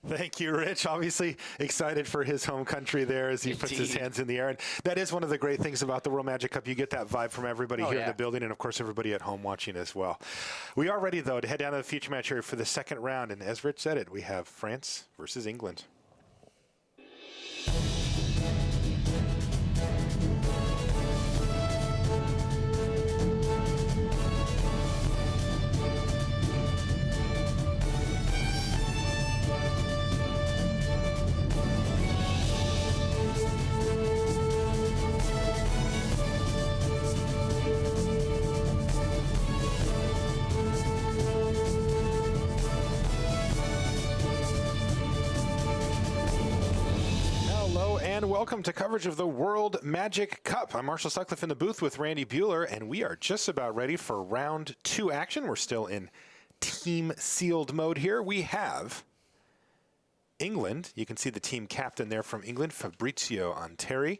Thank you, Rich. Obviously excited for his home country there as he puts his hands in the air. And that is one of the great things about the World Magic Cup. You get that vibe from everybody here in the building and, of course, everybody at home watching as well. We are ready, though, to head down to the feature match here for the second round. And as Rich said it, we have France versus England. And welcome to coverage of the World Magic Cup. I'm Marshall Sutcliffe in the booth with Randy Bueller, and we are just about ready for round 2 action. We're still in team sealed mode here. We have England. You can see the team captain there from England, Fabrizio Anteri.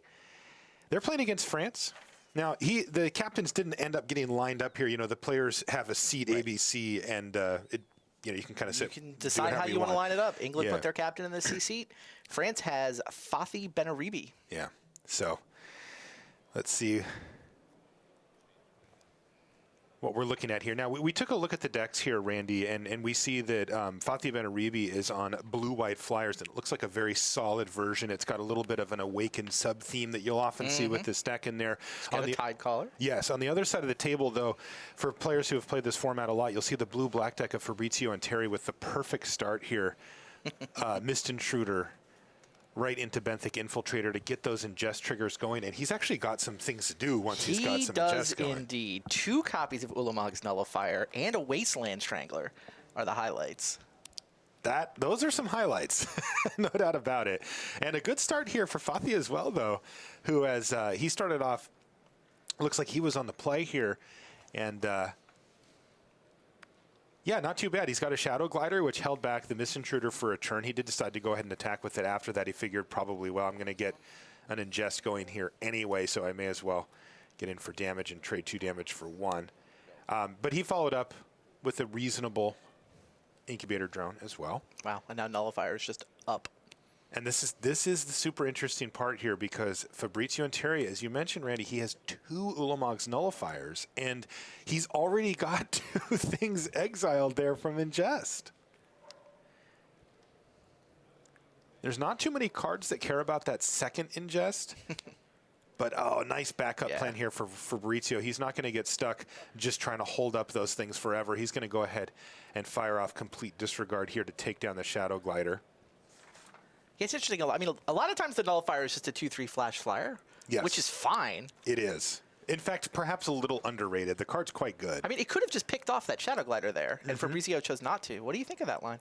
They're playing against France. Now, the captains didn't end up getting lined up here. You know, the players have a seat, right. ABC, and you can kind of sit. You can decide how you want to line it up. England put their captain in the C seat. France has Fathi Benaribi. Yeah. So let's see what we're looking at here. Now, we took a look at the decks here, Randy, and we see that Fathi Benaribi is on blue-white flyers. And it looks like a very solid version. It's got a little bit of an awakened sub-theme that you'll often see with this deck in there. It's got a tide collar. Yes. On the other side of the table, though, for players who have played this format a lot, you'll see the blue-black deck of Fabrizio Anteri with the perfect start here. Mist Intruder right into Benthic Infiltrator to get those ingest triggers going. And he's actually got some things to do once he's got some ingest going. He does indeed. 2 copies of Ulamog's Nullifier and a Wasteland Strangler are the highlights. Those are some highlights, no doubt about it. And a good start here for Fathi as well, though, who has he started off, looks like he was on the play here. And yeah, not too bad. He's got a Shadow Glider, which held back the Mist Intruder for a turn. He did decide to go ahead and attack with it. After that, he figured probably, well, I'm going to get an ingest going here anyway, so I may as well get in for damage and trade 2 damage for 1. But he followed up with a reasonable Incubator Drone as well. Wow, and now Nullifier is just up. And this is the super interesting part here because Fabrizio Anteri, as you mentioned, Randy, he has 2 Ulamog's Nullifiers, and he's already got 2 things exiled there from ingest. There's not too many cards that care about that second ingest. But, nice backup plan here for Fabrizio. He's not going to get stuck just trying to hold up those things forever. He's going to go ahead and fire off Complete Disregard here to take down the Shadow Glider. It's interesting. I mean, a lot of times the Nullifier is just a 2/3 flash flyer, which is fine. It is. In fact, perhaps a little underrated. The card's quite good. I mean, it could have just picked off that Shadow Glider there, and Fabrizio chose not to. What do you think of that line?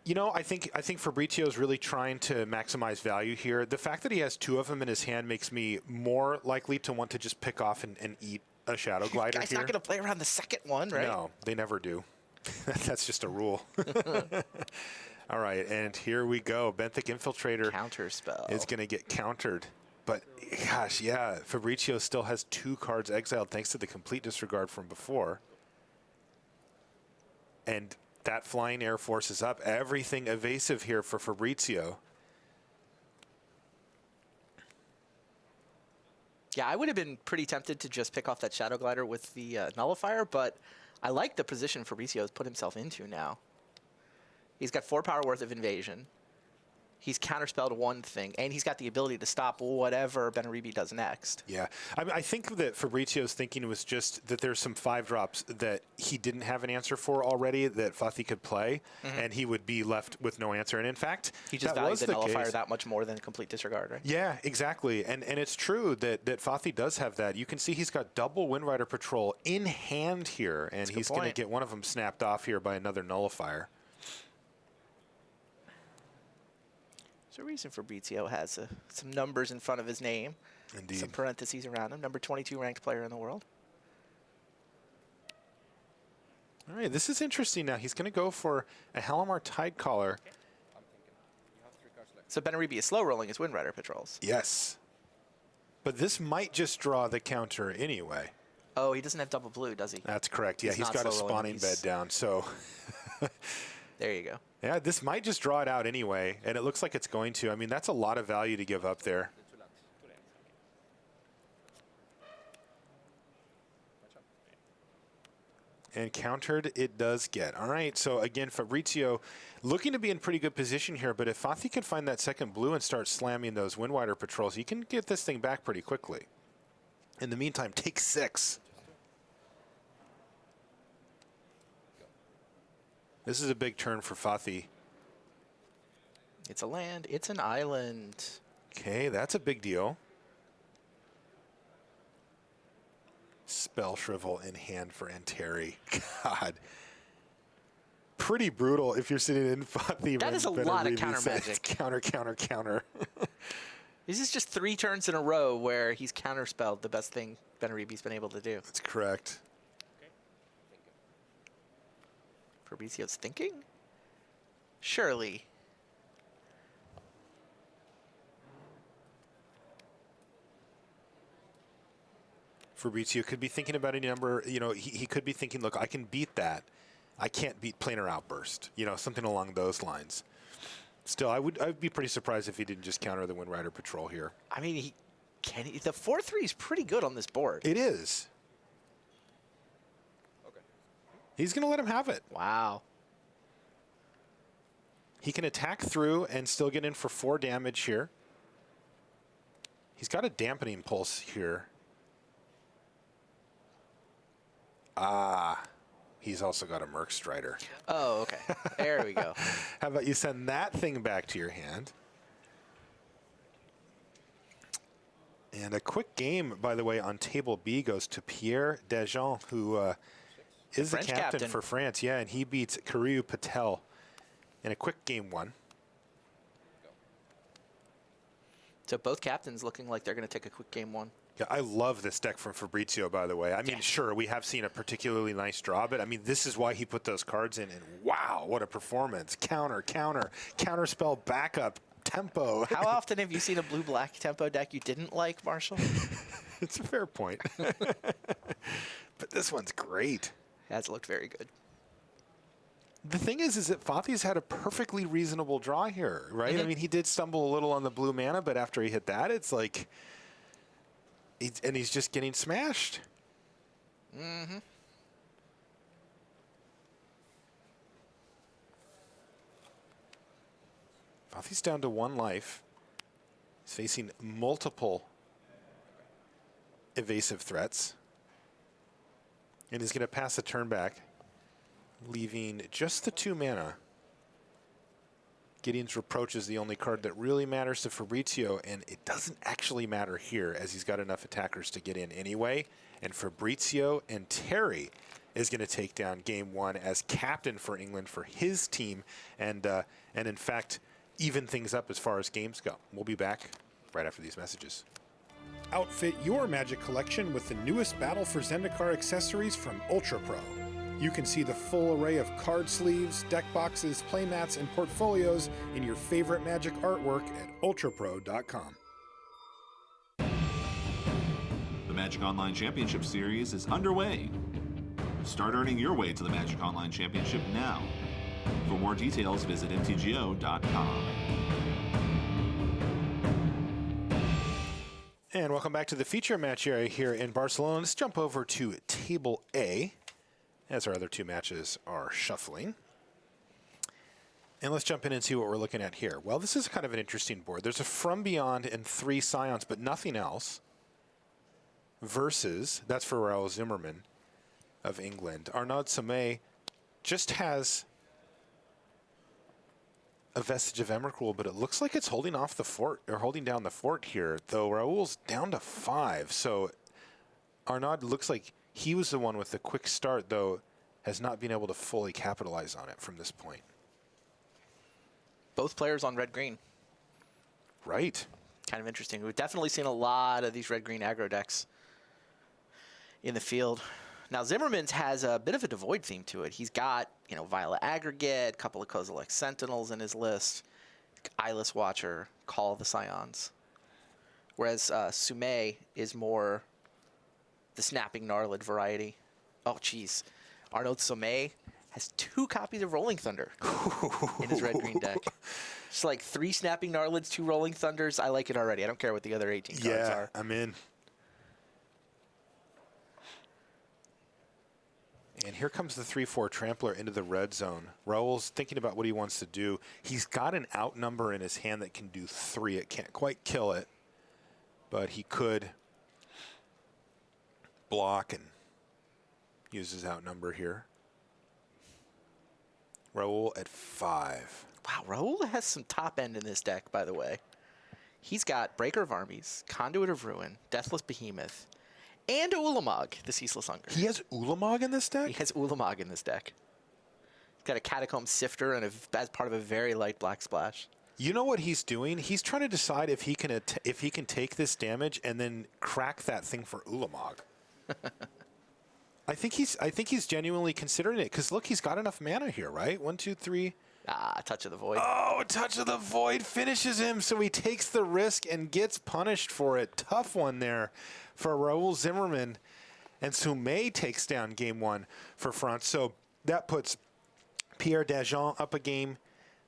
You know, I think Fabrizio is really trying to maximize value here. The fact that he has 2 of them in his hand makes me more likely to want to just pick off and eat a Shadow Glider Guy's here. not going to play around the second one, right? No, they never do. That's just a rule. All right, and here we go. Benthic Infiltrator Counterspell is going to get countered. But, gosh, yeah, Fabrizio still has 2 cards exiled thanks to the Complete Disregard from before. And that Flying Air Force is up. Everything evasive here for Fabrizio. Yeah, I would have been pretty tempted to just pick off that Shadow Glider with the Nullifier, but I like the position Fabrizio has put himself into now. He's got 4 power worth of invasion. He's counterspelled 1 thing, and he's got the ability to stop whatever Benaribi does next. Yeah, I think that Fabrizio's thinking was just that there's some 5-drops that he didn't have an answer for already that Fathi could play, and he would be left with no answer. And in fact, he just valued the Nullifier that much more than Complete Disregard, right? Yeah, exactly. And it's true that Fathi does have that. You can see he's got double Windrider Patrol in hand here, and he's going to get one of them snapped off here by another Nullifier. There's a reason Fabrizio has some numbers in front of his name. Indeed. Some parentheses around him. Number 22 ranked player in the world. All right, this is interesting now. He's going to go for a Halimar Tidecaller. So Benaribi is slow rolling his Windrider Patrols. Yes. But this might just draw the counter anyway. Oh, he doesn't have double blue, does he? That's correct. Yeah, he's got a spawning bed down. So There you go. Yeah, this might just draw it out anyway, and it looks like it's going to. I mean, that's a lot of value to give up there. And countered it does get. All right, so again, Fabrizio looking to be in pretty good position here, but if Fatih can find that second blue and start slamming those Windrider patrols, he can get this thing back pretty quickly. In the meantime, take 6. This is a big turn for Fatih. It's a land. It's an island. Okay, that's a big deal. Spell Shrivel in hand for Anteri. God. Pretty brutal if you're sitting in Fatih. That is a lot of counter magic. Counter, counter, counter. This is just 3 turns in a row where he's counterspelled the best thing Benaribi's been able to do. That's correct. Fabrizio's thinking? Surely. Fabrizio could be thinking about any number. You know, he could be thinking, look, I can beat that. I can't beat Planar Outburst. You know, something along those lines. Still, I'd be pretty surprised if he didn't just counter the Windrider Patrol here. I mean, the 4-3 is pretty good on this board. It is. Okay. He's going to let him have it. Wow. He can attack through and still get in for 4 damage here. He's got a dampening pulse here. Ah, he's also got a Merc Strider. Oh, okay. There we go. How about you send that thing back to your hand? And a quick game, by the way, on table B goes to Pierre Dejean, who is the French captain captain for France. Yeah, and he beats Kirill Patel in a quick game 1. So both captains looking like they're going to take a quick game 1. Yeah, I love this deck from Fabrizio, by the way. I mean, sure, we have seen a particularly nice draw, but I mean, this is why he put those cards in, and wow, what a performance. Counter, counter, counter spell, backup, tempo. How often have you seen a blue-black tempo deck you didn't like, Marshall? It's a fair point. But this one's great. It has looked very good. The thing is that Fatih's had a perfectly reasonable draw here, right? Mm-hmm. I mean, he did stumble a little on the blue mana, but after he hit that, it's like... he's just getting smashed. Mm-hmm. Fatih's down to 1 life. He's facing multiple evasive threats. And he's going to pass the turn back, leaving just the 2 mana. Gideon's Reproach is the only card that really matters to Fabrizio, and it doesn't actually matter here as he's got enough attackers to get in anyway. And Fabrizio and Terry is going to take down game 1 as captain for England for his team, and in fact, even things up as far as games go. We'll be back right after these messages. Outfit your Magic collection with the newest Battle for Zendikar accessories from Ultra Pro. You can see the full array of card sleeves, deck boxes, playmats, and portfolios in your favorite Magic artwork at ultrapro.com. The Magic Online Championship Series is underway. Start earning your way to the Magic Online Championship now. For more details, visit mtgo.com. And welcome back to the feature match area here in Barcelona. Let's jump over to Table A, as our other 2 matches are shuffling. And let's jump in and see what we're looking at here. Well, this is kind of an interesting board. There's a From Beyond and 3 Scions, but nothing else. Versus, that's for Raoul Zimmerman of England. Arnaud Sommet just has a Vestige of Emrakul, but it looks like it's holding off the fort, or holding down the fort here, though Raoul's down to 5. So Arnaud looks like he was the one with the quick start, though has not been able to fully capitalize on it from this point. Both players on red-green. Right. Kind of interesting. We've definitely seen a lot of these red-green aggro decks in the field. Now, Zimmerman's has a bit of a Devoid theme to it. He's got, Violet Aggregate, a couple of Kozilek Sentinels in his list, Eyeless Watcher, Call of the Scions. Whereas Sume is more the Snapping Gnarlid variety. Oh, geez. Arnaud Sume has 2 copies of Rolling Thunder in his red-green deck. It's like 3 Snapping Gnarlids, 2 Rolling Thunders. I like it already. I don't care what the other 18 cards are. Yeah, I'm in. And here comes the 3/4 Trampler into the red zone. Raul's thinking about what he wants to do. He's got an outnumber in his hand that can do 3. It can't quite kill it, but he could block and use his outnumber here. Raul at 5. Wow, Raul has some top end in this deck, by the way. He's got Breaker of Armies, Conduit of Ruin, Deathless Behemoth, and Ulamog, the Ceaseless Hunger. He has Ulamog in this deck? He has Ulamog in this deck. He's got a Catacomb Sifter and as part of a very light Black Splash. You know what he's doing? He's trying to decide if he can take this damage and then crack that thing for Ulamog. I think he's genuinely considering it because look, he's got enough mana here, right? 1, 2, 3. Touch of the Void. Oh, Touch of the Void finishes him, so he takes the risk and gets punished for it. Tough one there for Raul Zimmerman. And Sumay takes down game 1 for France. So that puts Pierre Dajon up a game,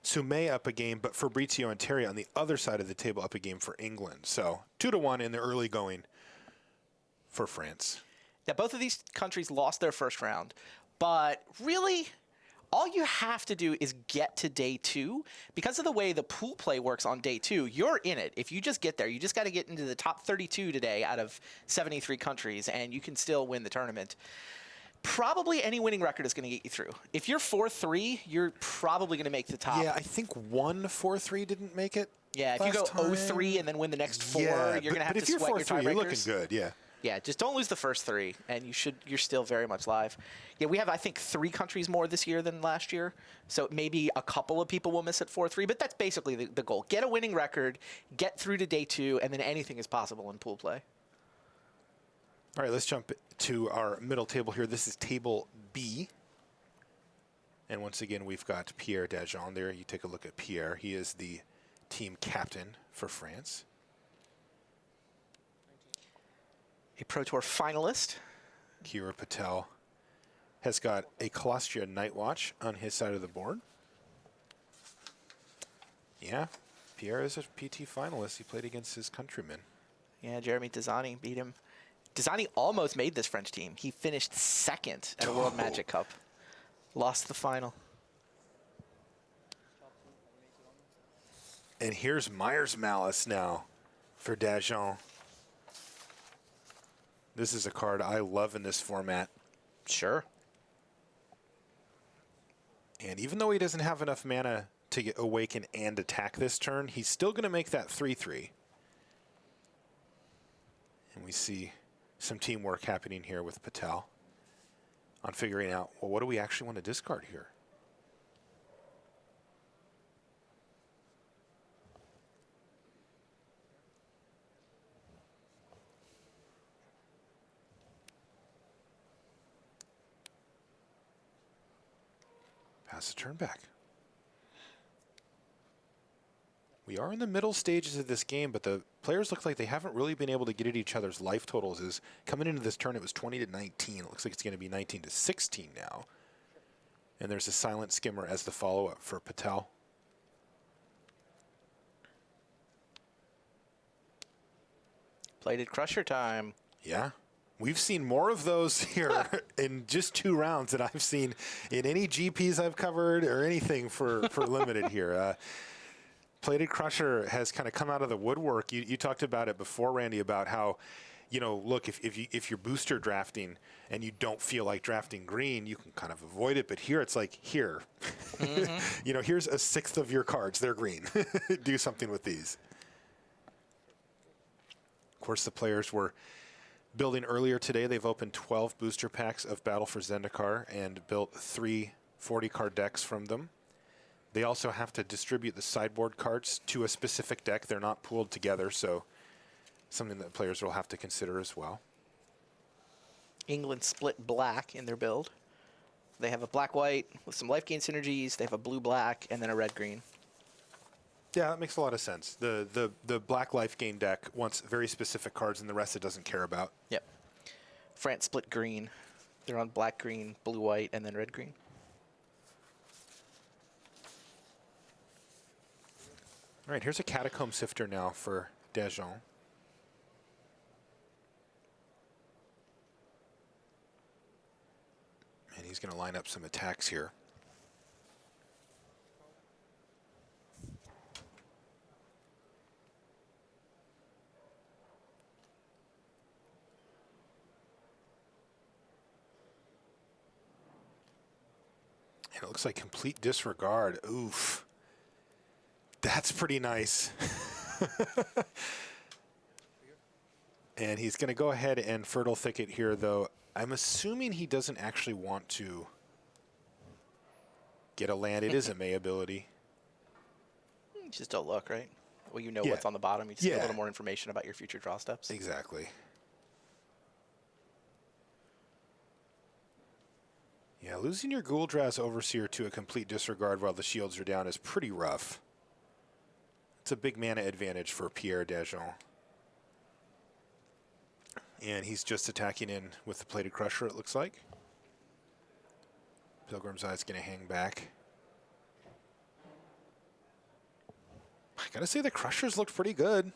Sumay up a game, but Fabrizio and Terry on the other side of the table up a game for England. So 2-1 in the early going for France. Yeah, both of these countries lost their first round, but really, all you have to do is get to day 2. Because of the way the pool play works on day 2, you're in it. If you just get there, you just got to get into the top 32 today out of 73 countries, and you can still win the tournament. Probably any winning record is going to get you through. If you're 4-3, you're probably going to make the top. Yeah, I think 1-4-3 didn't make it. Yeah, if you go 0-3 and then win the next 4, you're going to have to sweat your tiebreakers. But if you're 4-3, you're looking good, yeah. Yeah, just don't lose the first 3, and you're still very much live. Yeah, we have, I think, 3 countries more this year than last year, so maybe a couple of people will miss at 4-3, but that's basically the goal. Get a winning record, get through to day 2, and then anything is possible in pool play. All right, let's jump to our middle table here. This is table B. And once again, we've got Pierre Dajon there. You take a look at Pierre. He is the team captain for France. A Pro Tour finalist. Kira Patel has got a Colostria Nightwatch on his side of the board. Yeah, Pierre is a PT finalist. He played against his countrymen. Yeah, Jeremy Tizani beat him. Tizani almost made this French team. He finished 2nd at a World Magic Cup. Lost the final. And here's Myers Malice now for Dajon. This is a card I love in this format. Sure. And even though he doesn't have enough mana to get awaken and attack this turn, he's still going to make that 3/3. And we see some teamwork happening here with Patel on figuring out, well, what do we actually want to discard here? Pass the turn back. We are in the middle stages of this game, but the players look like they haven't really been able to get at each other's life totals. As coming into this turn, it was 20-19. It looks like it's going to be 19-16 now. And there's a Silent Skimmer as the follow-up for Patel. Plated Crusher time. Yeah. We've seen more of those here in just 2 rounds than I've seen in any GPs I've covered or anything for Limited here. Plated Crusher has kind of come out of the woodwork. You talked about it before, Randy, about how, you know, look, if you're booster drafting and you don't feel like drafting green, you can kind of avoid it. But here it's like, here, you know, here's 1/6 of your cards. They're green. Do something with these. Of course, the players were building earlier today. They've opened 12 booster packs of Battle for Zendikar and built 3 40-card decks from them. They also have to distribute the sideboard cards to a specific deck. They're not pooled together, so something that players will have to consider as well. England split black in their build. They have a black-white with some life gain synergies. They have a blue-black and then a red-green. Yeah, that makes a lot of sense. The black life gain deck wants very specific cards, and the rest it doesn't care about. Yep. France split green. They're on black-green, blue-white, and then red-green. All right, here's a Catacomb Sifter now for Dajon. And he's going to line up some attacks here. And it looks like complete disregard. Oof. That's pretty nice. And he's going to go ahead and Fertile Thicket here, though. I'm assuming he doesn't actually want to get a land. It is a May ability. You just don't look, right? Well, you know Yeah. what's on the bottom. You just get a little more information about your future draw steps. Exactly. Yeah, losing your Ghoul-Draz Overseer to a complete disregard while the shields are down is pretty rough. It's a big mana advantage for Pierre Dajon. And he's just attacking in with the Plated Crusher, it looks like. Pilgrim's Eye's going to hang back. I got to say, the Crushers looked pretty good.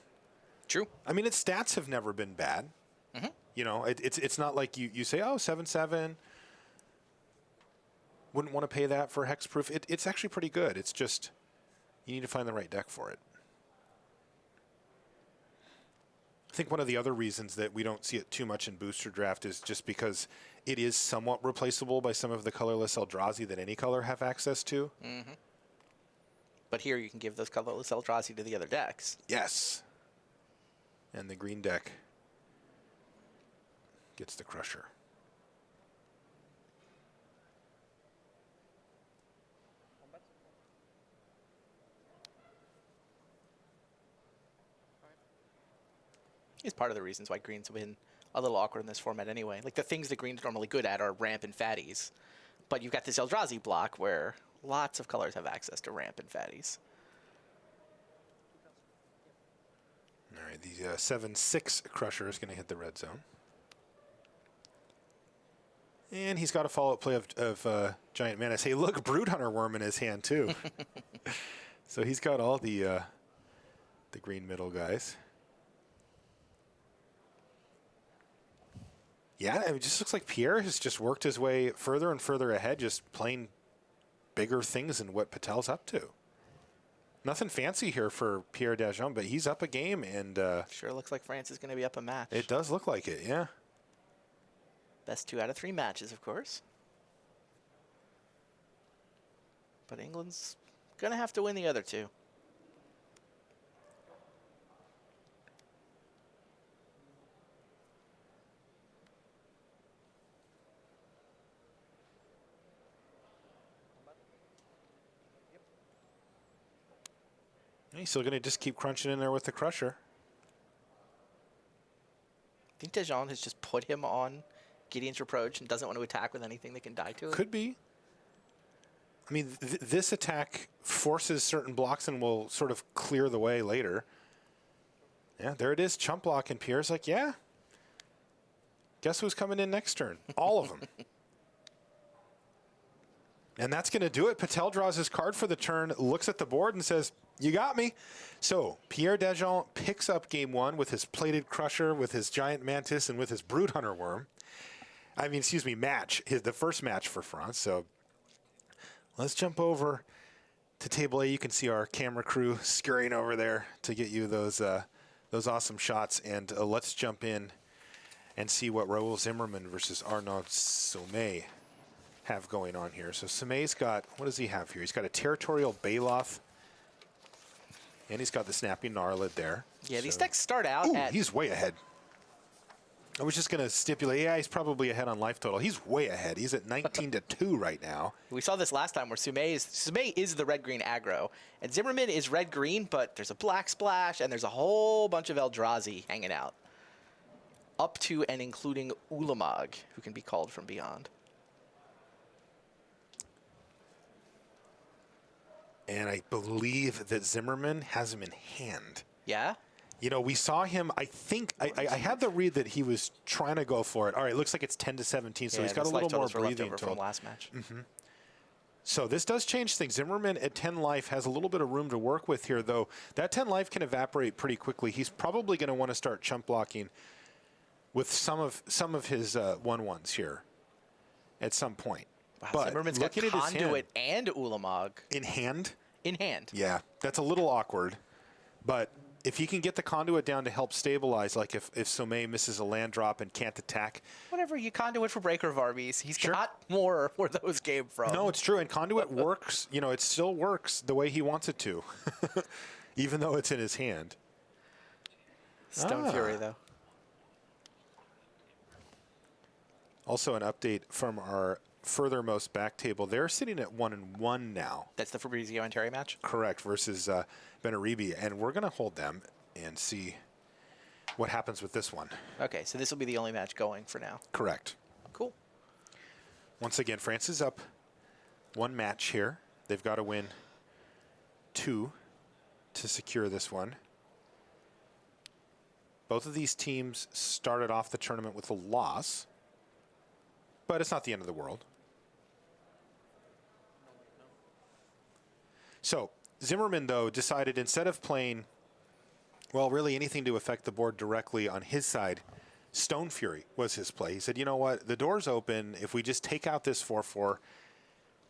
True. I mean, its stats have never been bad. Mm-hmm. You know, it's not like you say, oh, 7/7. Wouldn't want to pay that for Hexproof. It's actually pretty good. It's just, you need to find the right deck for it. I think one of the other reasons that we don't see it too much in Booster Draft is just because it is somewhat replaceable by some of the colorless Eldrazi that any color have access to. Mm-hmm. But here you can give those colorless Eldrazi to the other decks. Yes. And the green deck gets the Crusher. It's part of the reasons why green's been a little awkward in this format anyway. Like, the things that green's normally good at are ramp and fatties. But you've got this Eldrazi block where lots of colors have access to ramp and fatties. All right, the 7/6 Crusher is going to hit the red zone. And he's got a follow-up play of Giant Menace. Hey, look, Broodhunter Worm in his hand, too. So he's got all the green middle guys. Yeah, it just looks like Pierre has just worked his way further and further ahead, just playing bigger things than what Patel's up to. Nothing fancy here for Pierre Dajon, but he's up a game, and Sure looks like France is going to be up a match. it does look like it, yeah. Best 2 out of 3 matches, of course. But England's going to have to win the other 2. He's still going to just keep crunching in there with the Crusher. I think Dajon has just put him on Gideon's Reproach and doesn't want to attack with anything that can die to it. Could be. I mean, this attack forces certain blocks and will sort of clear the way later. Yeah, there it is, chump block, and Pierre's like, yeah. Guess who's coming in next turn? All of them. And that's going to do it. Patel draws his card for the turn, looks at the board, and says, you got me. So Pierre Dajon picks up game 1 with his Plated Crusher, with his Giant Mantis, and with his Broodhunter Worm. I mean, excuse me, the first match for France. So let's jump over to Table A. You can see our camera crew scurrying over there to get you those awesome shots. And let's jump in and see what Raoul Zimmerman versus Arnaud Sommet have going on here. So Sommet's got, what does he have here? He's got a Territorial Baloth, and he's got the Snappy Gnarlid there. Yeah, these decks start out at... He's way ahead. I was just going to stipulate, yeah, he's probably ahead on life total. He's way ahead. He's at 19-2 right now. We saw this last time where Sommet is the red-green aggro, and Zimmerman is red-green, but there's a black splash, and there's a whole bunch of Eldrazi hanging out. Up to and including Ulamog, who can be called from beyond. And I believe that Zimmerman has him in hand. Yeah? You know, we saw him, I think, I had the read that he was trying to go for it. All right, looks like it's 10-17, so he's got a little more breathing from last match. So this does change things. Zimmerman at 10 life has a little bit of room to work with here, though. That 10 life can evaporate pretty quickly. He's probably going to want to start chump blocking with some of his 1/1s here at some point. Wow, But Zimmerman's got looking at his Conduit hand, and Ulamog in hand, in hand. yeah, that's a little awkward. But if he can get the Conduit down to help stabilize, like if Somei misses a land drop and can't attack. Whatever, you Conduit for Breaker Varbies. He's Sure. got more where those came from. No, it's true. And Conduit works, it still works the way he wants it to, even though it's in his hand. Stone Fury, though. Also, an update from our furthermost back table. They're sitting at 1-1 now. That's the Fabrizio and Terry match? Correct, versus Benaribi. And we're going to hold them and see what happens with this one. Okay, so this will be the only match going for now. Correct. Cool. Once again, France is up one match here. They've got to win 2 to secure this one. Both of these teams started off the tournament with a loss, but it's not the end of the world. So Zimmerman, though, decided instead of playing, well, really anything to affect the board directly on his side, Stone Fury was his play. He said, you know what, the door's open. If we just take out this 4/4,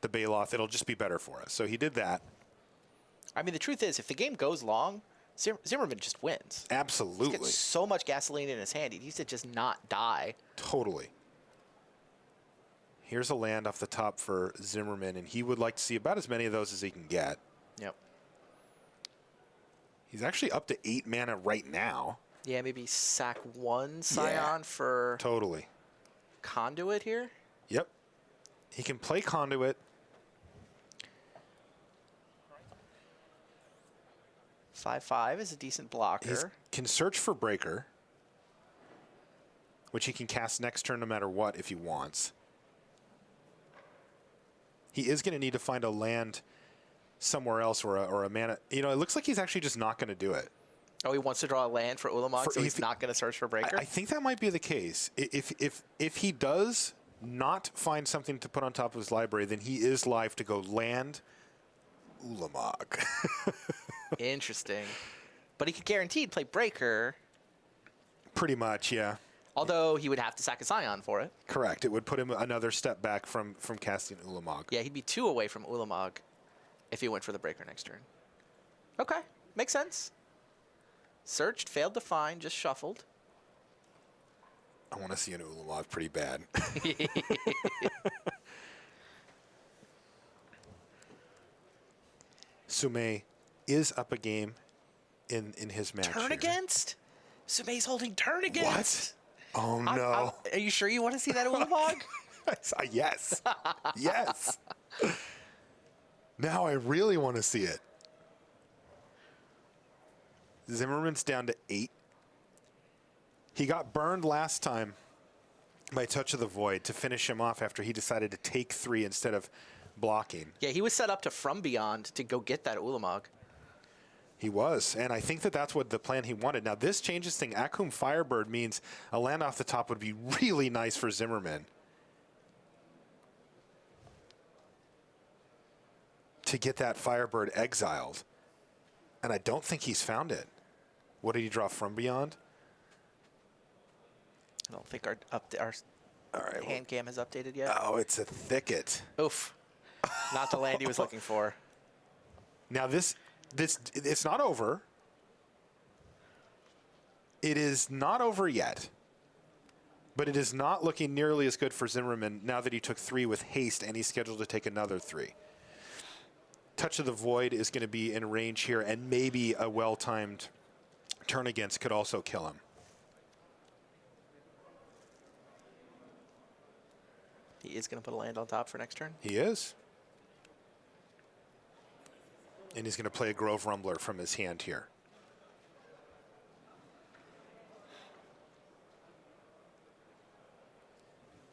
the Baloth, it'll just be better for us. So he did that. I mean, the truth is, if the game goes long, Zimmerman just wins. Absolutely. He's got so much gasoline in his hand. He needs to just not die. Totally. Here's a land off the top for Zimmerman, and he would like to see about as many of those as he can get. Yep. He's actually up to 8 mana right now. Yeah, maybe sack 1 Scion for Totally. Conduit here. Yep. He can play Conduit. 5/5 is a decent blocker. He can search for Breaker, which he can cast next turn no matter what if he wants. He is going to need to find a land somewhere else or a mana. It looks like he's actually just not going to do it. Oh, he wants to draw a land for Ulamog, so he's not going to search for Breaker? I think that might be the case. If he does not find something to put on top of his library, then he is live to go land Ulamog. Interesting. But he could guaranteed play Breaker. Pretty much, yeah. Although he would have to sack a Scion for it. Correct. It would put him another step back from casting Ulamog. Yeah, he'd be 2 away from Ulamog if he went for the Breaker next turn. Okay, makes sense. Searched, failed to find, just shuffled. I want to see an Ulamog pretty bad. Somei is up a game in his match. Turn here. against? Sumei's holding turn against. What? Oh, no. Are you sure you want to see that Ulamog? Yes. Yes. Now I really want to see it. Zimmerman's down to 8. He got burned last time by Touch of the Void to finish him off after he decided to take 3 instead of blocking. Yeah, he was set up to From Beyond to go get that Ulamog. He was, and I think that's what the plan he wanted. Now, this changes thing. Akum Firebird means a land off the top would be really nice for Zimmerman. To get that Firebird exiled. And I don't think he's found it. What did he draw from Beyond? I don't think our All right, hand cam has updated yet. Oh, it's a thicket. Oof. Not the land he was looking for. Now, this it's not over. It is not over yet. But it is not looking nearly as good for Zimmerman now that he took 3 with haste and he's scheduled to take another 3. Touch of the Void is going to be in range here, and maybe a well-timed turn against could also kill him. He is going to put a land on top for next turn. He is. And he's going to play a Grove Rumbler from his hand here.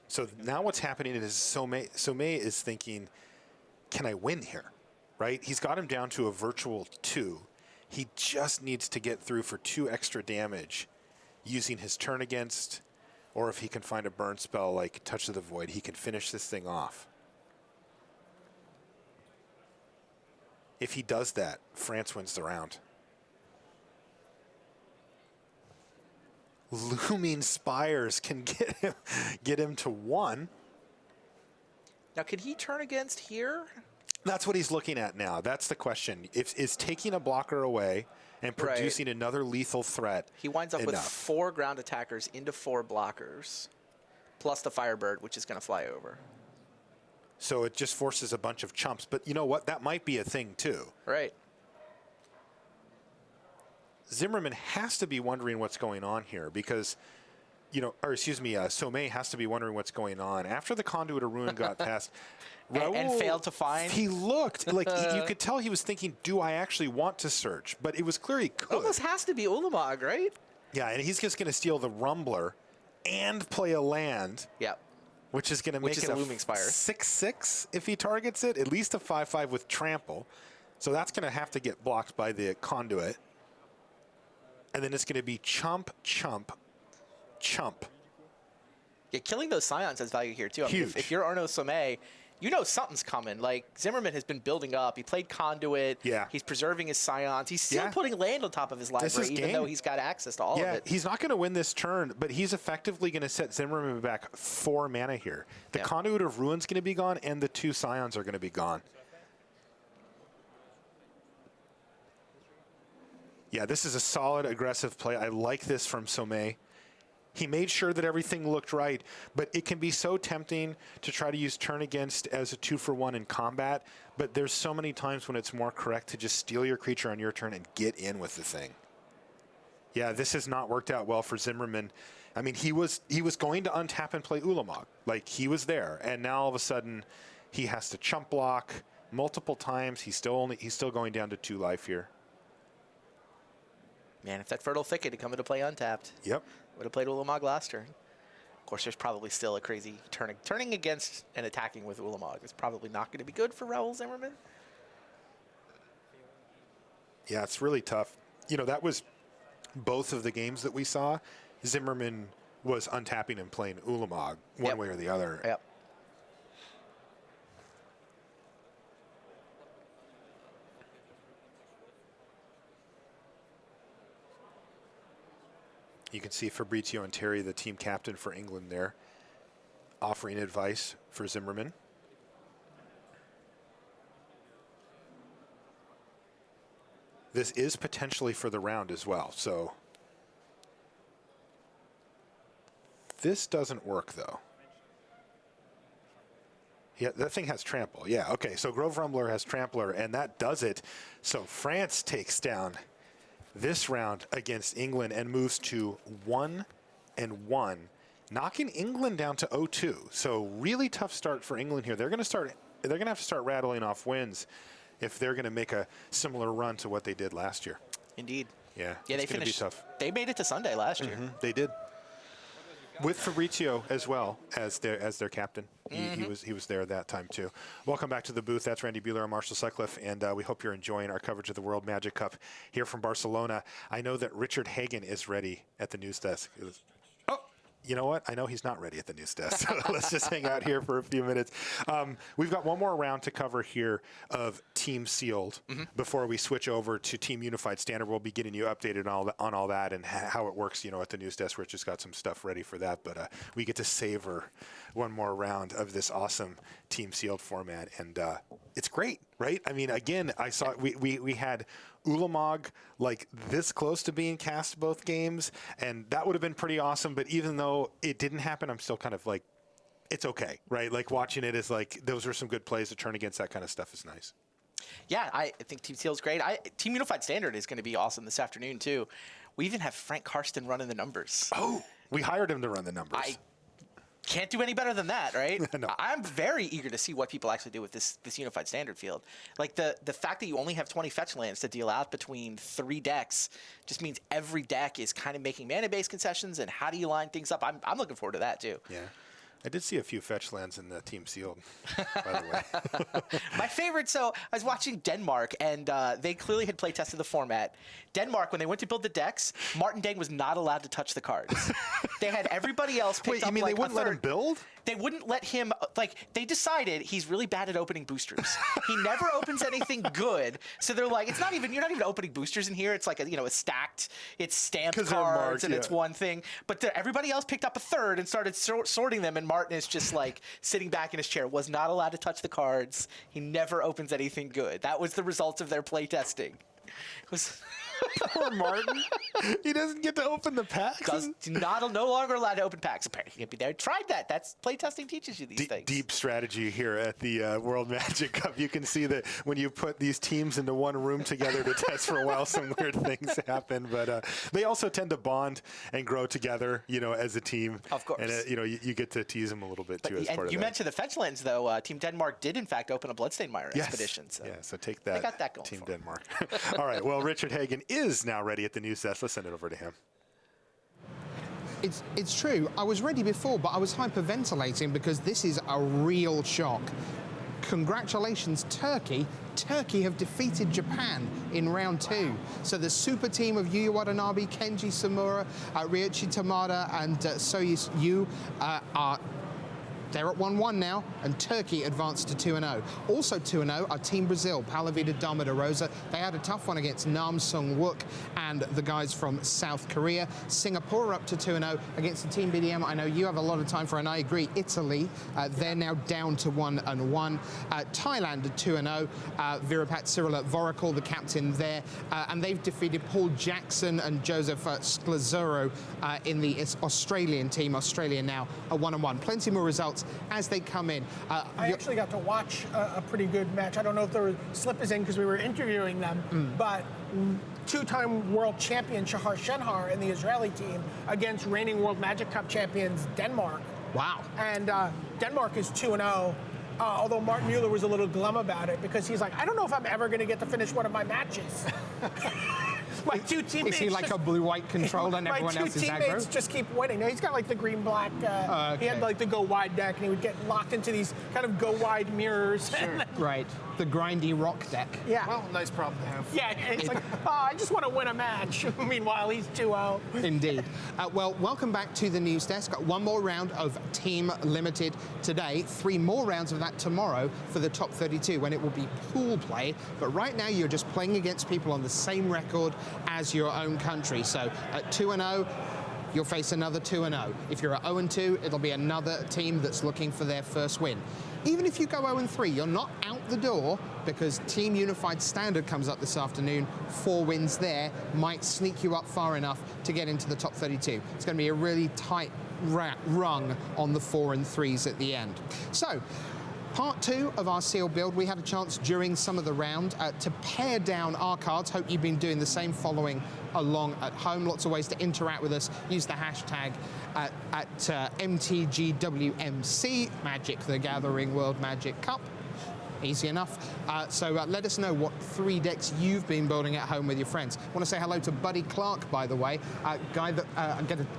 So now what's happening is Somei is thinking, can I win here? Right? He's got him down to a virtual 2. He just needs to get through for 2 extra damage using his turn against, or if he can find a burn spell like Touch of the Void, he can finish this thing off. If he does that, France wins the round. Looming Spires can get him to 1. Now, could he turn against here? That's what he's looking at now. That's the question. Is taking a blocker away and producing another lethal threat He winds up with enough? 4 ground attackers into 4 blockers, plus the Firebird, which is going to fly over. So it just forces a bunch of chumps. But you know what? That might be a thing, too. Right. Zimmerman has to be wondering what's going on here because, Sommet has to be wondering what's going on. After the Conduit of Ruin got past, and failed to find. He looked like you could tell he was thinking, do I actually want to search? But it was clear he could. Almost has to be Ulamog, right? Yeah, and he's just going to steal the Rumbler and play a land. Yep. Which is going to make it a Looming Spire. 6/6 if he targets it, at least a 5/5 with trample. So that's going to have to get blocked by the Conduit. And then it's going to be chump, chump, chump. Yeah, killing those Scions has value here, too. I mean, Huge. if you're Arnaud Sommet, you know something's coming. Like, Zimmerman has been building up. He played Conduit. Yeah. He's preserving his Scions. He's still putting land on top of his library, is even game. though he's got access to all of it. He's not going to win this turn, but he's effectively going to set Zimmerman back 4 mana here. The Conduit of Ruin's going to be gone, and the 2 Scions are going to be gone. Yeah, this is a solid, aggressive play. I like this from Sommet. He made sure that everything looked right, but it can be so tempting to try to use turn against as a 2-for-1 in combat, but there's so many times when it's more correct to just steal your creature on your turn and get in with the thing. Yeah, this has not worked out well for Zimmerman. I mean, he was going to untap and play Ulamog. Like, he was there, and now all of a sudden he has to chump block multiple times. He's still going down to 2 life here. Man, if that Fertile Thicket had come into play untapped, Yep. would have played Ulamog last turn. Of course, there's probably still a crazy turning against and attacking with Ulamog is probably not going to be good for Raoul Zimmerman. Yeah, it's really tough. That was both of the games that we saw. Zimmerman was untapping and playing Ulamog one way or the other. Yep. You can see Fabrizio and Terry, the team captain for England there, offering advice for Zimmerman. This is potentially for the round as well, so this doesn't work though. Yeah, that thing has trample. Yeah, okay, so Grove Rumbler has trampler, and that does it. So France takes down this round against England and moves to 1-1, knocking England down to 0-2. So really tough start for England here. They're going to have to start rattling off wins if they're going to make a similar run to what they did last year. Indeed. Yeah, Yeah, they it's going to be finished. tough. They made it to Sunday last year. They did. With Fabrizio as well as their captain. He was there that time too. Welcome back to the booth. That's Randy Buehler and Marshall Sutcliffe, and we hope you're enjoying our coverage of the World Magic Cup here from Barcelona. I know that Richard Hagen is ready at the news desk. Oh, you know what? I know he's not ready at the news desk. So let's just hang out here for a few minutes. We've got one more round to cover here of Team Sealed before we switch over to Team Unified Standard. We'll be getting you updated on all that and how it works, at the news desk. Rich has got some stuff ready for that, but we get to savor one more round of this awesome Team Sealed format, and it's great, right? I mean, again, I saw we had Ulamog like this close to being cast both games, and that would have been pretty awesome. But even though it didn't happen, I'm still kind of like, it's okay, right? Like watching it is like, those are some good plays to turn against. That kind of stuff is nice. Yeah, I think Team Seal's great. Team Unified Standard is going to be awesome this afternoon, too. We even have Frank Karsten running the numbers. Oh, we hired him to run the numbers. I can't do any better than that, right? No. I'm very eager to see what people actually do with this Unified Standard field. Like, the fact that you only have 20 fetch lands to deal out between 3 decks just means every deck is kind of making mana-based concessions, and how do you line things up? I'm looking forward to that, too. Yeah. I did see a few fetch lands in the Team Sealed, by the way. My favorite, so I was watching Denmark, and they clearly had play tested the format. Denmark, when they went to build the decks, Martin Deng was not allowed to touch the cards. They had everybody else pick Wait, up you mean like they wouldn't let him build? they wouldn't let him, they decided he's really bad at opening boosters. He never opens anything good. So they're like, you're not even opening boosters in here. It's like it's stacked, it's stamped 'Cause they're cards, marked, and it's yeah. one thing. But everybody else picked up a third and started sorting them, and Martin is just like sitting back in his chair, was not allowed to touch the cards. He never opens anything good. That was the result of their playtesting. It was... Poor Martin. He doesn't get to open the packs. No longer allowed to open packs. Apparently, he can't be there. Tried that. That's playtesting teaches you these things. Deep strategy here at the World Magic Cup. You can see that when you put these teams into one room together to test for a while, some weird things happen. But they also tend to bond and grow together, as a team. Of course. And you get to tease them a little bit too as part of that. You mentioned the Fetchlands, though. Team Denmark did in fact open a Bloodstained Mire expedition. So. Yeah. So take that. They got that going Team for 'em. Denmark. All right. Well, Richard Hagan is now ready at the news desk. Let's send it over to him. It's true. I was ready before, but I was hyperventilating because this is a real shock. Congratulations, Turkey. Turkey have defeated Japan in round 2. So the super team of Yuya Watanabe, Kenji Samura, Ryoichi Tamada, and Soyuz Yu they're at 1-1 now, and Turkey advanced to 2-0. Also 2-0 are Team Brazil, Palavida Dama de Rosa. They had a tough one against Nam Sung Wook and the guys from South Korea. Singapore are up to 2-0 against the Team BDM. I know you have a lot of time for, and I agree, Italy. They're now down to 1-1. Thailand at 2-0. Virapat Cyrila Vorakal, the captain there. And they've defeated Paul Jackson and Joseph Sklazuro in the Australian team. Australia now at 1-1. Plenty more results as they come in. I actually got to watch a pretty good match. I don't know if there was Slip is in because we were interviewing them, but two-time world champion Shahar Shenhar and the Israeli team against reigning World Magic Cup champions Denmark. Wow. And Denmark is 2-0. Although Martin Mueller was a little glum about it because he's like, I don't know if I'm ever going to get to finish one of my matches. My two teammates. Is he like a blue-white controller and everyone else is aggro? My two teammates just keep winning. Now, he's got like the green-black. Okay. He had like the go-wide deck, and he would get locked into these kind of go-wide mirrors. Sure. Right. The grindy rock deck. Yeah. Well, nice problem to have. Yeah, it's like, I just want to win a match. Meanwhile, he's 2-0. Indeed. Well, welcome back to the news desk. One more round of Team Limited today. 3 more rounds of that tomorrow for the top 32 when it will be pool play. But right now, you're just playing against people on the same record as your own country. So at 2-0, you'll face another 2-0. If you're at 0-2, it'll be another team that's looking for their first win. Even if you go 0-3, you're not out the door because Team Unified Standard comes up this afternoon. 4 wins there might sneak you up far enough to get into the top 32. It's going to be a really tight rung on the 4 and 3s at the end. So, part 2 of our sealed build, we had a chance during some of the round to pare down our cards. Hope you've been doing the same, following along at home. Lots of ways to interact with us. Use the hashtag at MTGWMC, Magic the Gathering World Magic Cup. Easy enough. So let us know what 3 decks you've been building at home with your friends. I want to say hello to Buddy Clark, by the way, a guy that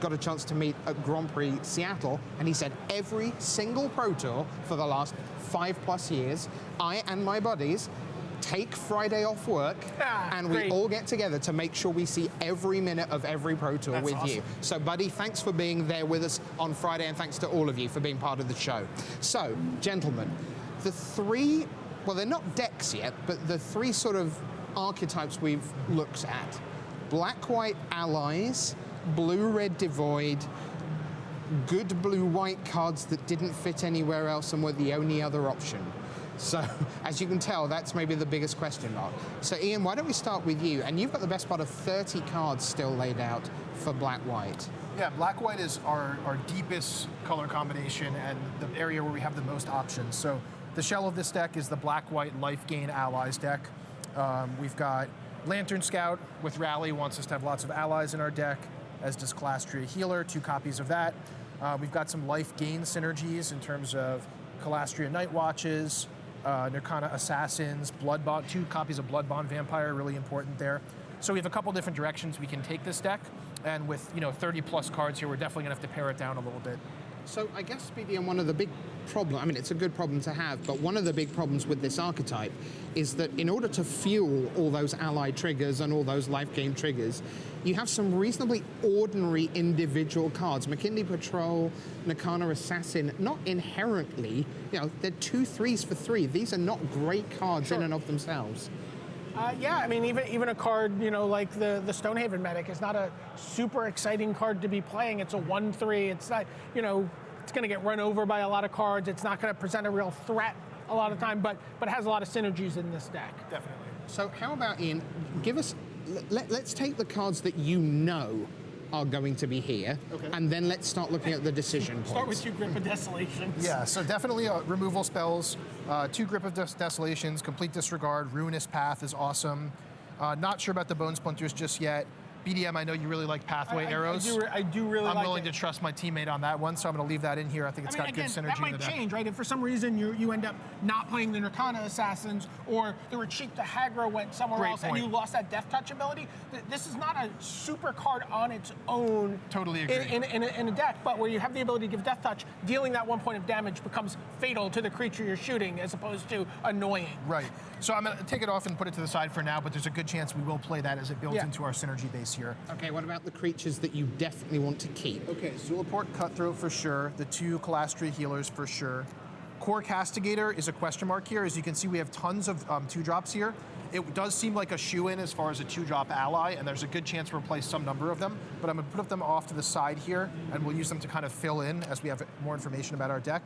got a chance to meet at Grand Prix Seattle, and he said every single Pro Tour for the last 5+ years, I and my buddies take Friday off work and we great. all get together to make sure we see every minute of every Pro Tour That's with awesome. you. So, Buddy, thanks for being there with us on Friday, and thanks to all of you for being part of the show. So, gentlemen, the 3, well, they're not decks yet, but the 3 sort of archetypes we've looked at: black-white allies, blue-red devoid, good blue-white cards that didn't fit anywhere else and were the only other option. So, as you can tell, that's maybe the biggest question mark. So, Ian, why don't we start with you? And you've got the best part of 30 cards still laid out for black-white. Yeah, black-white is our deepest color combination and the area where we have the most options. So the shell of this deck is the black-white Life Gain Allies deck. We've got Lantern Scout with Rally, wants us to have lots of allies in our deck, as does Calastria Healer, 2 copies of that. We've got some Life Gain synergies in terms of Calastria Night Watches, Nirkana Assassins, Bloodbond, 2 copies of Bloodbond Vampire, really important there. So we have a couple different directions we can take this deck, and with 30+ cards here, we're definitely gonna have to pare it down a little bit. So I guess, BDM, one of the big problems, I mean, it's a good problem to have, but one of the big problems with this archetype is that in order to fuel all those ally triggers and all those life gain triggers, you have some reasonably ordinary individual cards. McKinley Patrol, Nakana Assassin, not inherently, they're 2/3 for 3. These are not great cards in and of themselves. Yeah, I mean, even a card, like the Stonehaven Medic is not a super exciting card to be playing. It's a 1/3. It's not, it's going to get run over by a lot of cards. It's not going to present a real threat a lot of time, but it has a lot of synergies in this deck. Definitely. So how about, Ian, give us, let's take the cards that you know are going to be here, and then let's start looking at the decision points. Start with 2 Grip of Desolations. Yeah, so definitely removal spells, 2 Grip of Desolations, Complete Disregard, Ruinous Path is awesome. Not sure about the Bone Splinters just yet. BDM, I know you really like Pathway Arrows. I do really like it. I'm willing to trust my teammate on that one, so I'm going to leave that in here. I think it's got good synergy that might in the deck. change, right? If for some reason you end up not playing the Nirkana Assassins, or the Retreat to Hagra went somewhere else and you lost that Death Touch ability, this is not a super card on its own. Totally agree. In a deck, but where you have the ability to give Death Touch, dealing that 1 point of damage becomes fatal to the creature you're shooting as opposed to annoying. Right. So I'm going to take it off and put it to the side for now, but there's a good chance we will play that as it builds into our synergy base here. Okay, what about the creatures that you definitely want to keep? Okay, Zulaport Cutthroat for sure, the 2 Calastria Healers for sure. Core Castigator is a question mark here. As you can see, we have tons of 2-drops here. It does seem like a shoe-in as far as a 2-drop ally, and there's a good chance we'll play some number of them, but I'm going to put them off to the side here, and we'll use them to kind of fill in as we have more information about our deck.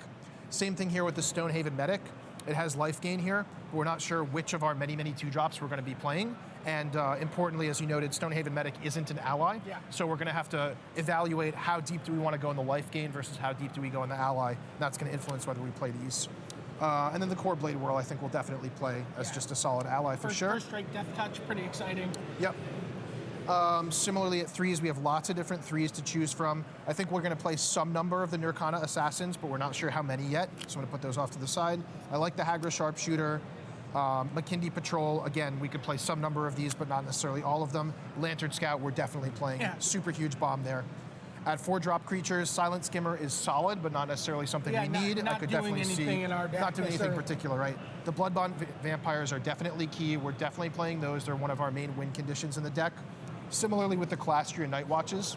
Same thing here with the Stonehaven Medic. It has life gain here, but we're not sure which of our many 2-drops we're going to be playing. And importantly, as you noted, Stonehaven Medic isn't an ally, so we're going to have to evaluate how deep do we want to go in the life gain versus how deep do we go in the ally. That's going to influence whether we play these. And then the Core Blade Whirl, I think we'll definitely play as just a solid ally for sure. First strike Death Touch, pretty exciting. Yep. Similarly at 3s, we have lots of different 3s to choose from. I think we're going to play some number of the Nirkana Assassins, but we're not sure how many yet, so I'm going to put those off to the side. I like the Hagra Sharpshooter. McKinley Patrol, again, we could play some number of these, but not necessarily all of them. Lantern Scout, we're definitely playing. Super huge bomb there. At 4-drop creatures, Silent Skimmer is solid, but not necessarily something we need. Not I could doing definitely anything see. in our deck, Not doing anything particular, right? The Bloodbond Vampires are definitely key. We're definitely playing those. They're one of our main win conditions in the deck. Similarly with the Calastria Night Watches,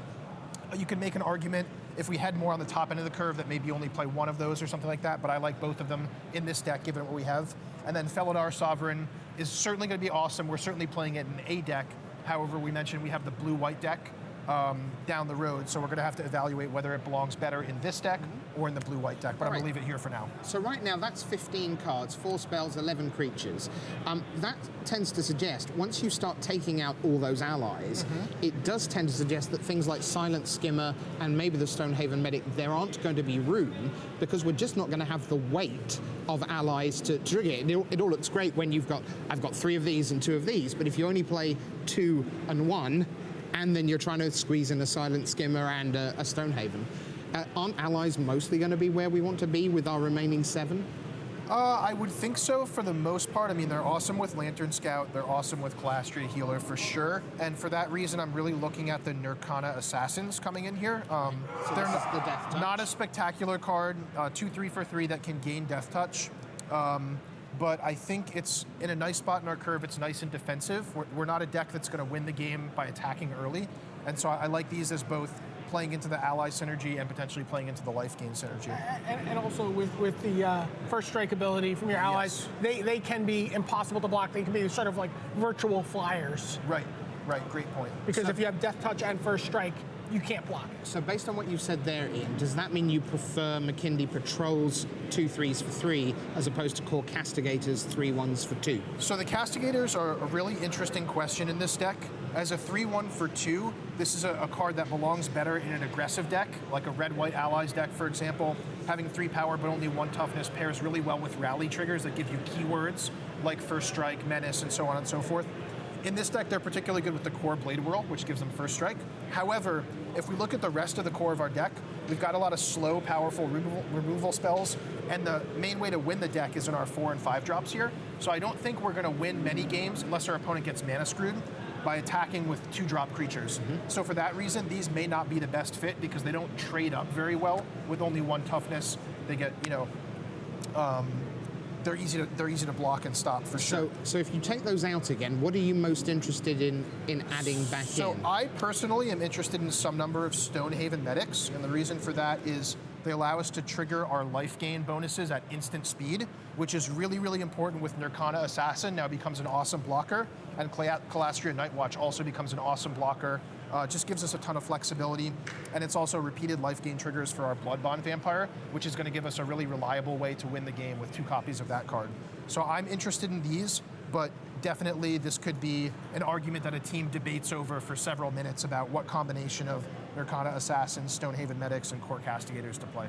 you can make an argument if we head more on the top end of the curve that maybe only play one of those or something like that, but I like both of them in this deck given what we have. And then Felidar Sovereign is certainly going to be awesome. We're certainly playing it in a deck. However, we mentioned we have the blue-white deck down the road, so we're going to have to evaluate whether it belongs better in this deck or in the blue-white deck, but I'm going to leave it here for now. So right now, that's 15 cards, 4 spells, 11 creatures. That tends to suggest, once you start taking out all those allies, it does tend to suggest that things like Silent Skimmer and maybe the Stonehaven Medic, there aren't going to be room, because we're just not going to have the weight of allies to trigger it. It all looks great when I've got 3 of these and 2 of these, but if you only play 2 and 1, and then you're trying to squeeze in a Silent Skimmer and a Stonehaven, aren't allies mostly going to be where we want to be with our remaining 7? I would think so for the most part. I mean, they're awesome with Lantern Scout. They're awesome with Calastria Healer for sure. And for that reason, I'm really looking at the Nirkana Assassins coming in here. So they're this is the Death Touch. not a spectacular card. 2/3 for 3 that can gain Death Touch. But I think it's in a nice spot in our curve. It's nice and defensive. We're not a deck that's going to win the game by attacking early. And so I like these as both playing into the ally synergy and potentially playing into the life gain synergy. And also with the first strike ability from your allies, they can be impossible to block. They can be sort of like virtual flyers. Right, great point. Because if you have Death Touch and first strike, you can't block. So based on what you said there, Ian, does that mean you prefer McKinley Patrol's 2/3s for 3 as opposed to Core Castigator's 3/1s for 2? So the Castigators are a really interesting question in this deck. As a 3/1 for 2, this is a card that belongs better in an aggressive deck, like a red-white allies deck, for example. Having 3 power but only 1 toughness pairs really well with rally triggers that give you keywords like First Strike, Menace, and so on and so forth. In this deck, they're particularly good with the Core Blade Whirl, which gives them First Strike. However, if we look at the rest of the core of our deck, we've got a lot of slow, powerful removal spells, and the main way to win the deck is in our 4 and 5 drops here. So I don't think we're going to win many games unless our opponent gets mana screwed. by attacking with 2-drop creatures. So for that reason, these may not be the best fit because they don't trade up very well with only 1 toughness. They get, they're easy to block and stop for sure. So if you take those out again, what are you most interested in adding back in? So I personally am interested in some number of Stonehaven medics, and the reason for that is they allow us to trigger our life gain bonuses at instant speed, which is really, really important with Nirkana Assassin now becomes an awesome blocker, and Calastria Nightwatch also becomes an awesome blocker. Just gives us a ton of flexibility, and it's also repeated life gain triggers for our Bloodbond Vampire, which is going to give us a really reliable way to win the game with 2 copies of that card. So I'm interested in these, but definitely this could be an argument that a team debates over for several minutes about what combination of Nirkana Assassins, Stonehaven Medics, and Core Castigators to play.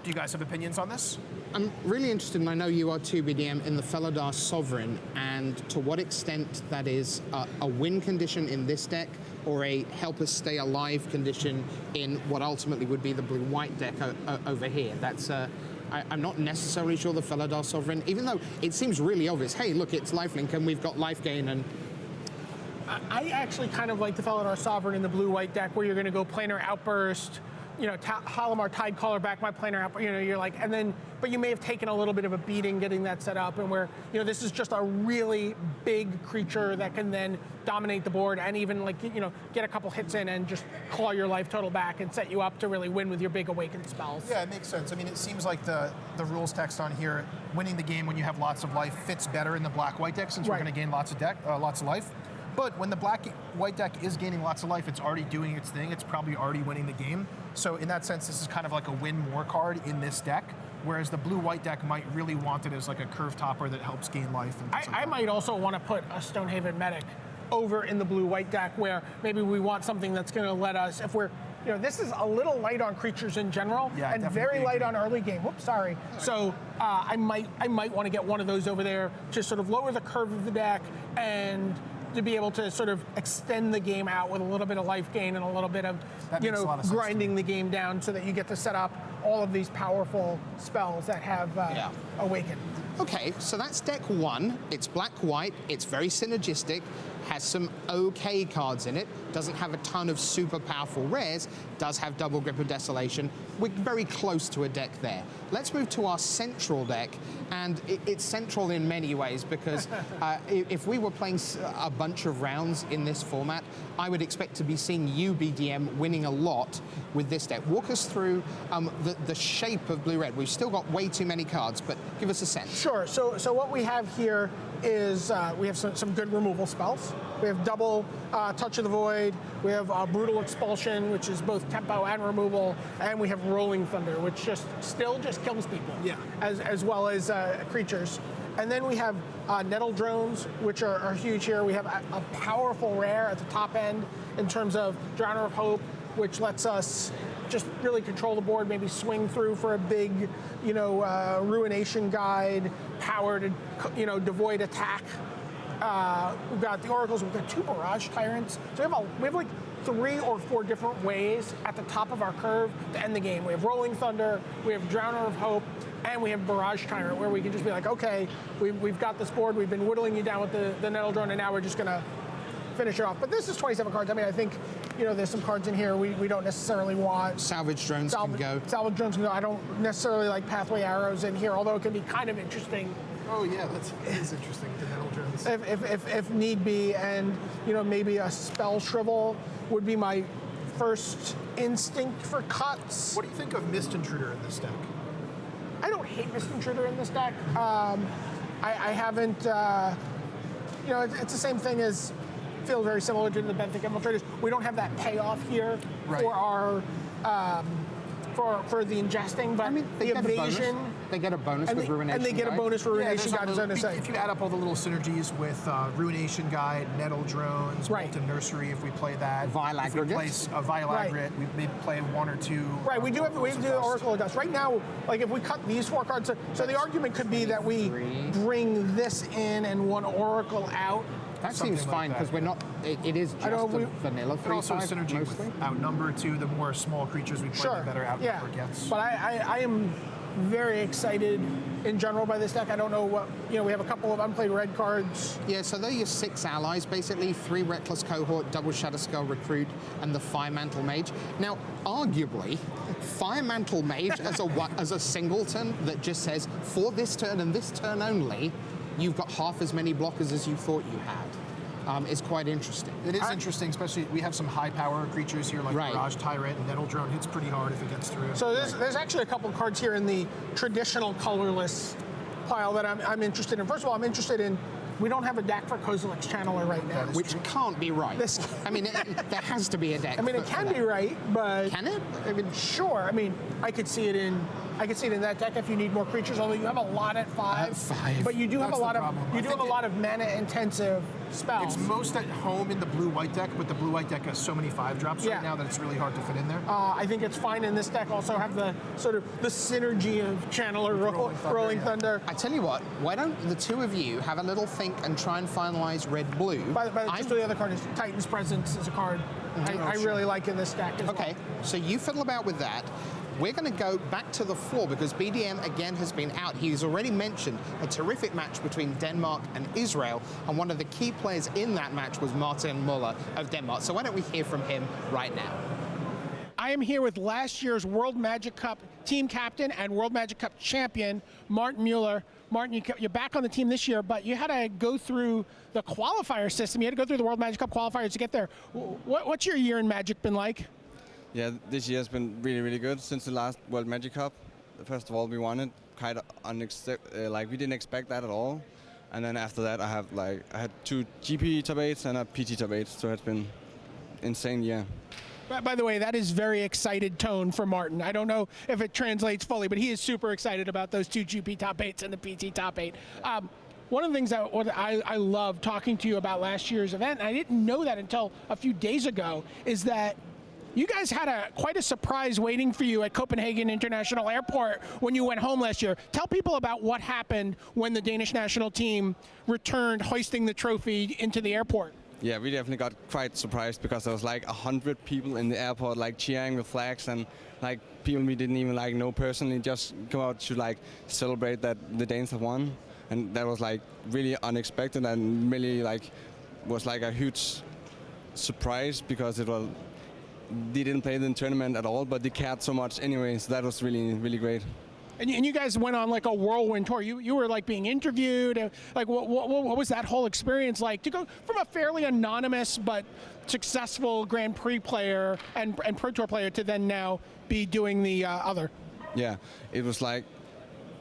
Do you guys have opinions on this? I'm really interested, and I know you are too, BDM, in the Felidar Sovereign, and to what extent that is a win condition in this deck, or a help us stay alive condition in what ultimately would be the blue-white deck over here. That's I'm not necessarily sure the Felidar Sovereign, even though it seems really obvious. Hey, look, it's lifelink, and we've got life gain, and I actually kind of like the Felidar Sovereign in the blue-white deck, where you're going to go Planar Outburst, Halimar Tidecaller back my Planar Outburst, you're like, and then, but you may have taken a little bit of a beating getting that set up, and where, this is just a really big creature that can then dominate the board and even get a couple hits in and just claw your life total back and set you up to really win with your big awakened spells. Yeah, it makes sense. I mean, it seems like the rules text on here, winning the game when you have lots of life fits better in the black-white deck since we're going to gain lots of life. But when the black-white deck is gaining lots of life, it's already doing its thing. It's probably already winning the game. So in that sense, this is kind of like a win more card in this deck, whereas the blue-white deck might really want it as like a curve topper that helps gain life. And I might also want to put a Stonehaven Medic over in the blue-white deck, where maybe we want something that's going to let us, if we're, this is a little light on creatures in general, and very light on early game. Whoops, sorry. So I might want to get one of those over there to sort of lower the curve of the deck and to be able to sort of extend the game out with a little bit of life gain and a little bit of, grinding the game down so that you get to set up all of these powerful spells that have awakened. Okay, so that's deck 1. It's black-white, it's very synergistic, has some okay cards in it, doesn't have a ton of super powerful rares, does have Double Grip of Desolation. We're very close to a deck there. Let's move to our central deck, and it's central in many ways because if we were playing a bunch of rounds in this format, I would expect to be seeing you, BDM, winning a lot with this deck. Walk us through the shape of blue-red. We've still got way too many cards, but give us a sense. Sure, so what we have here is we have some good removal spells. We have double Touch of the Void, we have Brutal Expulsion, which is both tempo and removal, and we have Rolling Thunder, which still just kills people, as well as creatures. And then we have Nettle Drones, which are huge here. We have a powerful rare at the top end in terms of Drowner of Hope, which lets us just really control the board, maybe swing through for a big, Ruination Guide, powered, devoid attack. We've got the Oracles, we've got 2 Barrage Tyrants. So we have like 3 or 4 different ways at the top of our curve to end the game. We have Rolling Thunder, we have Drowner of Hope, and we have Barrage Tyrant, where we can just be like, okay, we've got this board, we've been whittling you down with the Nettle Drone, and now we're just going to finish it off. But this is 27 cards. I mean, I think, there's some cards in here we don't necessarily want. Salvage Drones can go. Salvage Drones can go. I don't necessarily like Pathway Arrows in here, although it can be kind of interesting. Oh yeah, that is interesting, the Nettle Drones. If need be, and maybe a Spell Shrivel would be my first instinct for cuts. What do you think of Mist Intruder in this deck? I don't hate Mist Intruder in this deck. I haven't, it's the same thing as, feel very similar to the Benthic Infiltrators. We don't have that payoff here for our, for the ingesting, but the evasion. They get a bonus with Ruination And they get a bonus for Ruination Guide, as I was saying. If you add up all the little synergies with Ruination Guide, Nettle Drones, Molten Nursery, if we play that. Vile Aggregate. If we play Vile Aggregate, we maybe play 1 or 2. Right, we do the Oracle of Dust. Right now, like if we cut these 4 cards, so the argument could be that we bring this in and 1 Oracle out. That seems fine because we're not. It is just a vanilla 3/5 also synergy mostly. with outnumber too. The more small creatures we play, the better outnumber gets. But I am very excited in general by this deck. I don't know what, we have a couple of unplayed red cards. Yeah, so they're your 6 allies, basically 3 Reckless Cohort, double Shadowskull Recruit, and the Firemantle Mage. Now, arguably, Firemantle Mage as a singleton that just says, for this turn and this turn only, you've got half as many blockers as you thought you had. Is quite interesting. It is interesting, especially we have some high power creatures here like Barrage Tyrant and Nettle Drone hits pretty hard if it gets through. So there's actually a couple of cards here in the traditional colorless pile that I'm interested in. First of all, I'm interested in, we don't have a deck for Kozilek's Channeler right now. Which can't be right. I mean, there has to be a deck. I mean, it can be right, but... Can it? I mean, sure. I mean, I could see it in that deck if you need more creatures, although you have a lot at 5. But you do have a lot of mana intensive spells. It's most at home in the blue-white deck, but the blue-white deck has so many 5-drops right now that it's really hard to fit in there. I think it's fine in this deck. Also have the sort of the synergy of Channeler, Rolling Thunder. I tell you what, why don't the two of you have a little think and try and finalize red-blue? By the other card is Titan's Presence is a card I really like in this deck as well. Okay, so you fiddle about with that. We're going to go back to the floor because BDM again has been out. He's already mentioned a terrific match between Denmark and Israel, and one of the key players in that match was Martin Mueller of Denmark. So why don't we hear from him right now? I am here with last year's World Magic Cup team captain and World Magic Cup champion, Martin Mueller. Martin, you're back on the team this year, but you had to go through the qualifier system. You had to go through the World Magic Cup qualifiers to get there. What's your year in Magic been like? Yeah, this year has been really, really good since the last World Magic Cup. First of all, we won it kind of we didn't expect that at all. And then after that, I had 2 GP top 8s and a PT top 8, so it's been insane year. By the way, that is very excited tone for Martin. I don't know if it translates fully, but he is super excited about those 2 GP top 8s and the PT top 8. One of the things that I love talking to you about last year's event, and I didn't know that until a few days ago, is that you guys had quite a surprise waiting for you at Copenhagen International Airport when you went home last year. Tell people about what happened when the Danish national team returned hoisting the trophy into the airport. Yeah, we definitely got quite surprised because there was 100 people in the airport cheering with flags and people we didn't even know personally just come out to celebrate that the Danes have won. And that was really unexpected and really was a huge surprise because they didn't play in the tournament at all, but they cared so much anyway, so that was really, really great. And you guys went on a whirlwind tour. You were being interviewed. What was that whole experience like to go from a fairly anonymous but successful Grand Prix player and Pro Tour player to then now be doing the other? Yeah, it was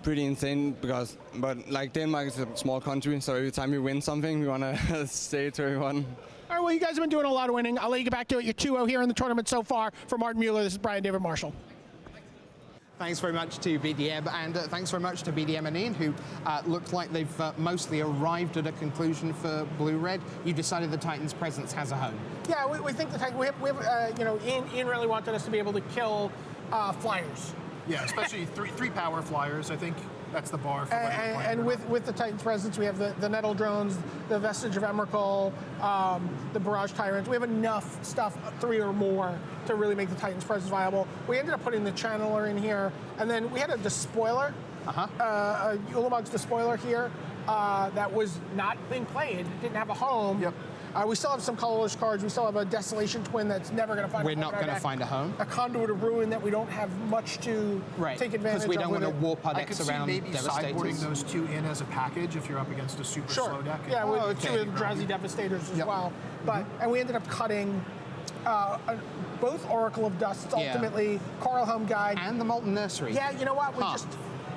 pretty insane but Denmark is a small country, so every time we win something, we want to say it to everyone. All right, well, you guys have been doing a lot of winning. I'll let you get back to it. You're 2-0 here in the tournament so far. For Martin Mueller, this is Brian David Marshall. Thanks very much to BDM, and thanks very much to BDM and Ian, who looked like they've mostly arrived at a conclusion for Blue-Red. You decided the Titan's Presence has a home. Yeah, we think the Titan. We have Ian really wanted us to be able to kill flyers. Yeah, especially three power flyers. I think that's the bar for and with the Titan's Presence, we have the Nettle Drones, the Vestige of Emrakul, the Barrage Tyrants. We have enough stuff, 3 or more, to really make the Titan's Presence viable. We ended up putting the Channeler in here, and then we had a Despoiler, a Ulamog's Despoiler here that was not being played, didn't have a home. Yep. We still have some colorless cards. We still have a Desolation Twin that's never going to find a home. We're not going to find a home. A Conduit of Ruin that we don't have much to take advantage of. Because we don't want to warp our decks around maybe sideboarding those 2 in as a package if you're up against a super slow deck. Yeah, with 2 of the Drowsy Devastators as well. But and we ended up cutting both Oracle of Dusts, ultimately, Coral Home Guide. And the Molten Nursery. Yeah, you know what?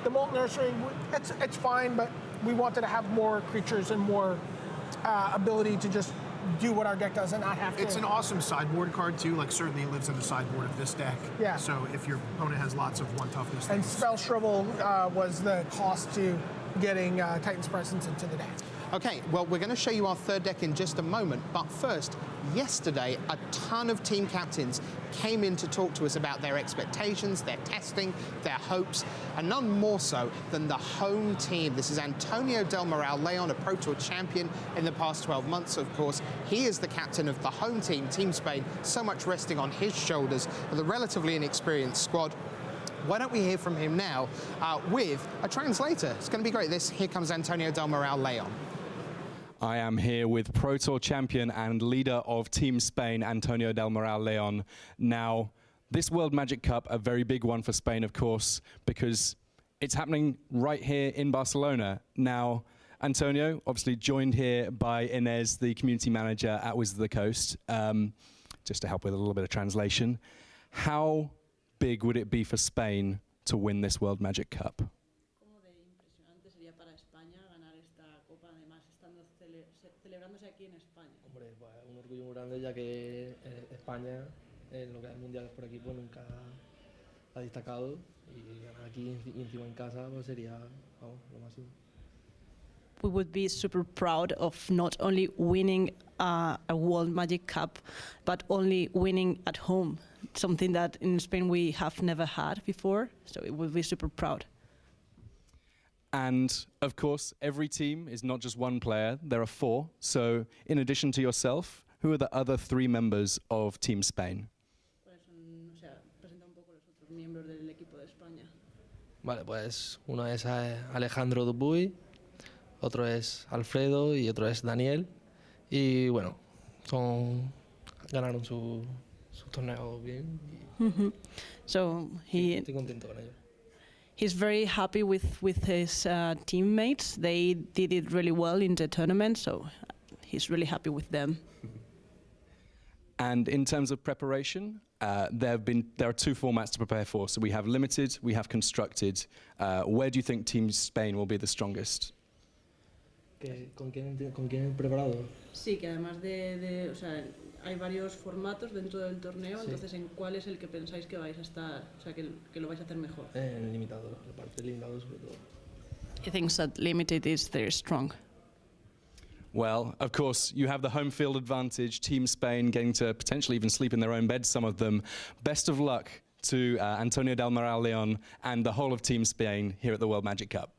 The Molten Nursery, it's fine, but we wanted to have more creatures and more ability to just do what our deck does and not have to. It's an awesome sideboard card too. Certainly it lives in the sideboard of this deck. Yeah. So if your opponent has lots of 1 toughness. And Spell Shrivel was the cost to getting Titan's Presence into the deck. Okay, well, we're going to show you our third deck in just a moment, but first, yesterday, a ton of team captains came in to talk to us about their expectations, their testing, their hopes, and none more so than the home team. This is Antonio Del Moral Leon, a Pro Tour champion in the past 12 months, of course. He is the captain of the home team, Team Spain, so much resting on his shoulders with a relatively inexperienced squad. why don't we hear from him now with a translator? It's going to be great. Here comes Antonio Del Moral Leon. I am here with Pro Tour champion and leader of Team Spain, Antonio Del Moral Leon. Now, this World Magic Cup, a very big one for Spain, of course, because it's happening right here in Barcelona. Now, Antonio, obviously joined here by Inez, the community manager at Wizards of the Coast, just to help with a little bit of translation. How big would it be for Spain to win this World Magic Cup? ¿Cómo de impresionante sería para España ganar esta copa, además estando celebrándose aquí en España? Hombre, pues un orgullo muy grande, ya que España en lo que es mundiales por equipo nunca ha destacado, y ganar aquí y encima en casa pues sería, vamos, lo máximo. We would be super proud of not only winning a World Magic Cup, but only winning at home, something that in Spain we have never had before, so it would be super proud. And of course, every team is not just one player, there are 4. So in addition to yourself, who are the other 3 members of Team Spain? Presenta un poco los otros miembros del equipo de España. Vale, pues uno es Alejandro Dubuy, otro es Alfredo y otro es Daniel. Y bueno, ganaron su torneo bien. So Estoy contento con ellos. he's very happy with his teammates. They did it really well in the tournament, so he's really happy with them. And in terms of preparation, there are 2 formats to prepare for. So we have limited, we have constructed. Where do you think Team Spain will be the strongest? ¿Con quién preparado? Sí, que además o sea, hay varios formatos dentro del torneo, entonces ¿en cuál es el que pensáis que vais a estar, o sea, que lo vais a hacer mejor? En limitado, la parte limitado sobre todo. He thinks that limited is very strong. Well, of course, you have the home field advantage. Team Spain getting to potentially even sleep in their own beds, some of them. Best of luck to Antonio Del Moral Leon and the whole of Team Spain here at the World Magic Cup.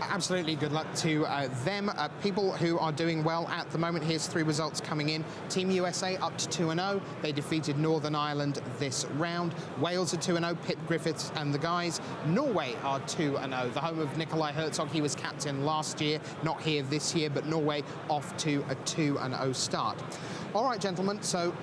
Absolutely, good luck to them. People who are doing well at the moment, here's 3 results coming in. Team USA up to 2-0. They defeated Northern Ireland this round. Wales are 2-0, Pip Griffiths and the guys. Norway are 2-0, the home of Nikolai Herzog. He was captain last year, not here this year, but Norway off to a 2-0 start. All right, gentlemen, so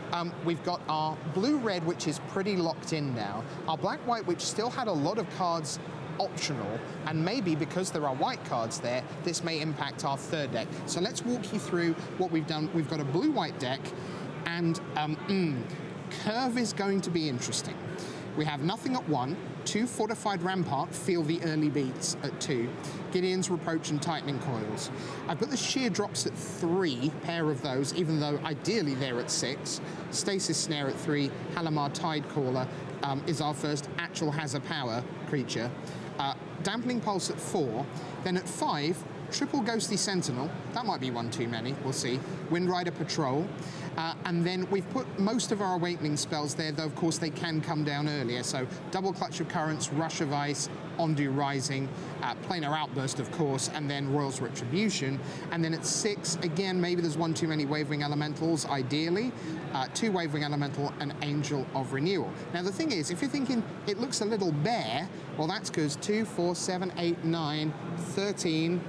we've got our blue-red, which is pretty locked in now. Our black-white, which still had a lot of cards optional, and maybe because there are white cards there, this may impact our 3rd deck. So let's walk you through what we've done. We've got a blue-white deck, and curve is going to be interesting. We have nothing at 1, 2 Fortified Rampart, feel the early beats at 2, Gideon's Reproach and Tightening Coils. I put the Sheer Drops at 3, pair of those, even though ideally they're at 6. Stasis Snare at 3, Halimar Tidecaller is our first actual hazard power creature. Dampening Pulse at 4, then at 5, Triple Ghostly Sentinel, that might be one too many, we'll see. Windrider Patrol, and then we've put most of our Awakening spells there, though of course they can come down earlier, so Double Clutch of Currents, Rush of Ice, Ondu Rising, Planar Outburst of course, and then Royal's Retribution, and then at 6, again, maybe there's one too many Wavering Elementals, ideally, 2 Wavering Elemental, and Angel of Renewal. Now the thing is, if you're thinking it looks a little bare, well that's because 2, 4, 7, 8, 9, 13,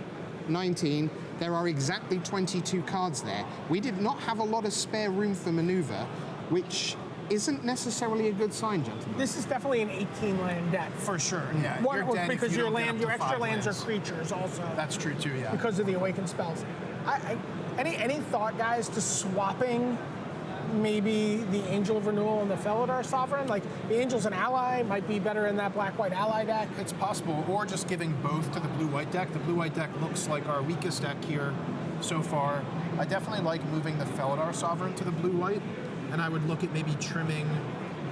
19, there are exactly 22 cards there. We did not have a lot of spare room for maneuver, which isn't necessarily a good sign, gentlemen. This is definitely an 18-land deck. For sure, yeah. One, You're dead if because you your don't get land, up your to extra 5 lands lands. are creatures also. That's true too, yeah. Because of the awakened spells. Any thought, guys, to swapping maybe the Angel of Renewal and the Felidar Sovereign? Like, the Angel's an ally, might be better in that black-white ally deck. It's possible, or just giving both to the blue-white deck. The blue-white deck looks like our weakest deck here so far. I definitely like moving the Felidar Sovereign to the blue-white, and I would look at maybe trimming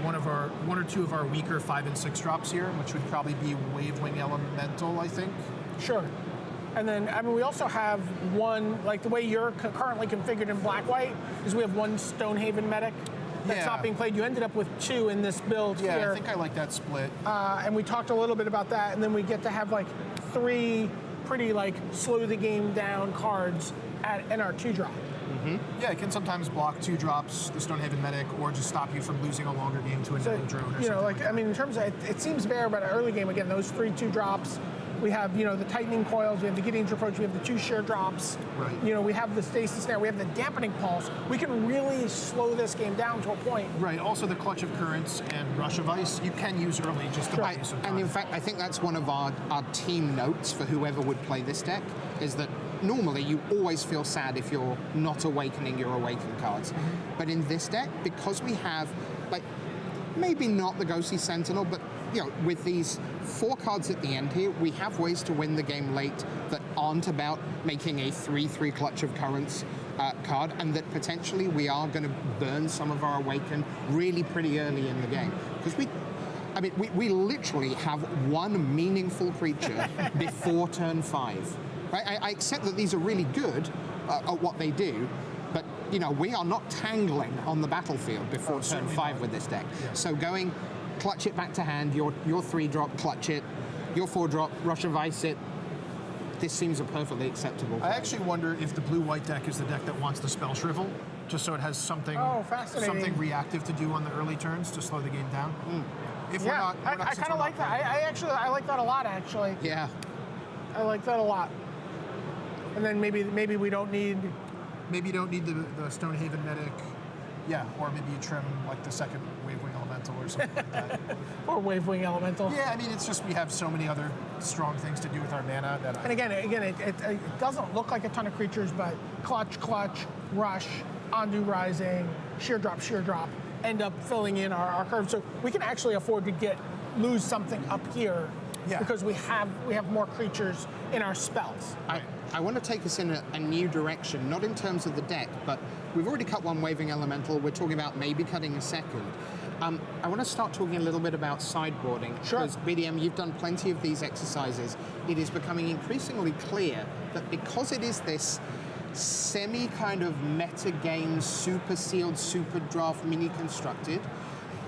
one or two of our weaker 5 and 6 drops here, which would probably be Wavewing Elemental, I think. Sure. And then, I mean, we also have one, like the way you're currently configured in black-white, is we have one Stonehaven medic that's not being played. You ended up with 2 in this build here. Yeah, I think I like that split. And we talked a little bit about that, and then we get to have like 3 pretty like slow the game down cards in our 2-drop. Yeah, it can sometimes block 2 drops, the Stonehaven Medic, or just stop you from losing a longer game to a Nettle Drone or something. You know, like I mean, in terms of it seems bare, but early game again, those 3 2-drops. We have, you know, the tightening coils, we have the Gideon's approach, we have the 2 sheer drops. Right. You know, we have the stasis snare, we have the dampening pulse. We can really slow this game down to a point. Right. Also, the Clutch of Currents and Rush of Ice you can use early just to buy you some time. And in fact, I think that's one of our team notes for whoever would play this deck, is that normally you always feel sad if you're not awakening your awaken cards. But in this deck, because we have, like, maybe not the Ghostly Sentinel, but you know, with these 4 cards at the end here, we have ways to win the game late that aren't about making a 3/3 Clutch of Currents card, and that potentially we are going to burn some of our Awaken really pretty early in the game. Because we literally have 1 meaningful creature before turn 5. Right? I accept that these are really good at what they do, but you know, we are not tangling on the battlefield before turn 5 with this deck. Yeah. So going clutch it back to hand, your 3-drop, clutch it, your 4-drop, Rush of Ice it. This seems a perfectly acceptable play. I actually wonder if the blue-white deck is the deck that wants the Spell Shrivel, just so it has something reactive to do on the early turns to slow the game down. If Yeah, we're not I kind of like that. I like that a lot, actually. Yeah. I like that a lot. And then maybe we don't need. Maybe you don't need the Stonehaven Medic. Yeah, or maybe you trim like the second Wavewing Elemental or something like that. Or Wavewing Elemental. Yeah, I mean, it's just we have so many other strong things to do with our mana that. And again, it doesn't look like a ton of creatures, but clutch, rush, Ondu Rising, sheer drop, end up filling in our curve. So we can actually afford to lose something up here. Yeah. Because we have more creatures in our spells. I want to take us in a new direction, not in terms of the deck, but we've already cut 1 Waving Elemental. We're talking about maybe cutting a second. I want to start talking a little bit about sideboarding. Sure. Because BDM, you've done plenty of these exercises. It is becoming increasingly clear that because it is this semi kind of meta game, super sealed, super draft, mini constructed,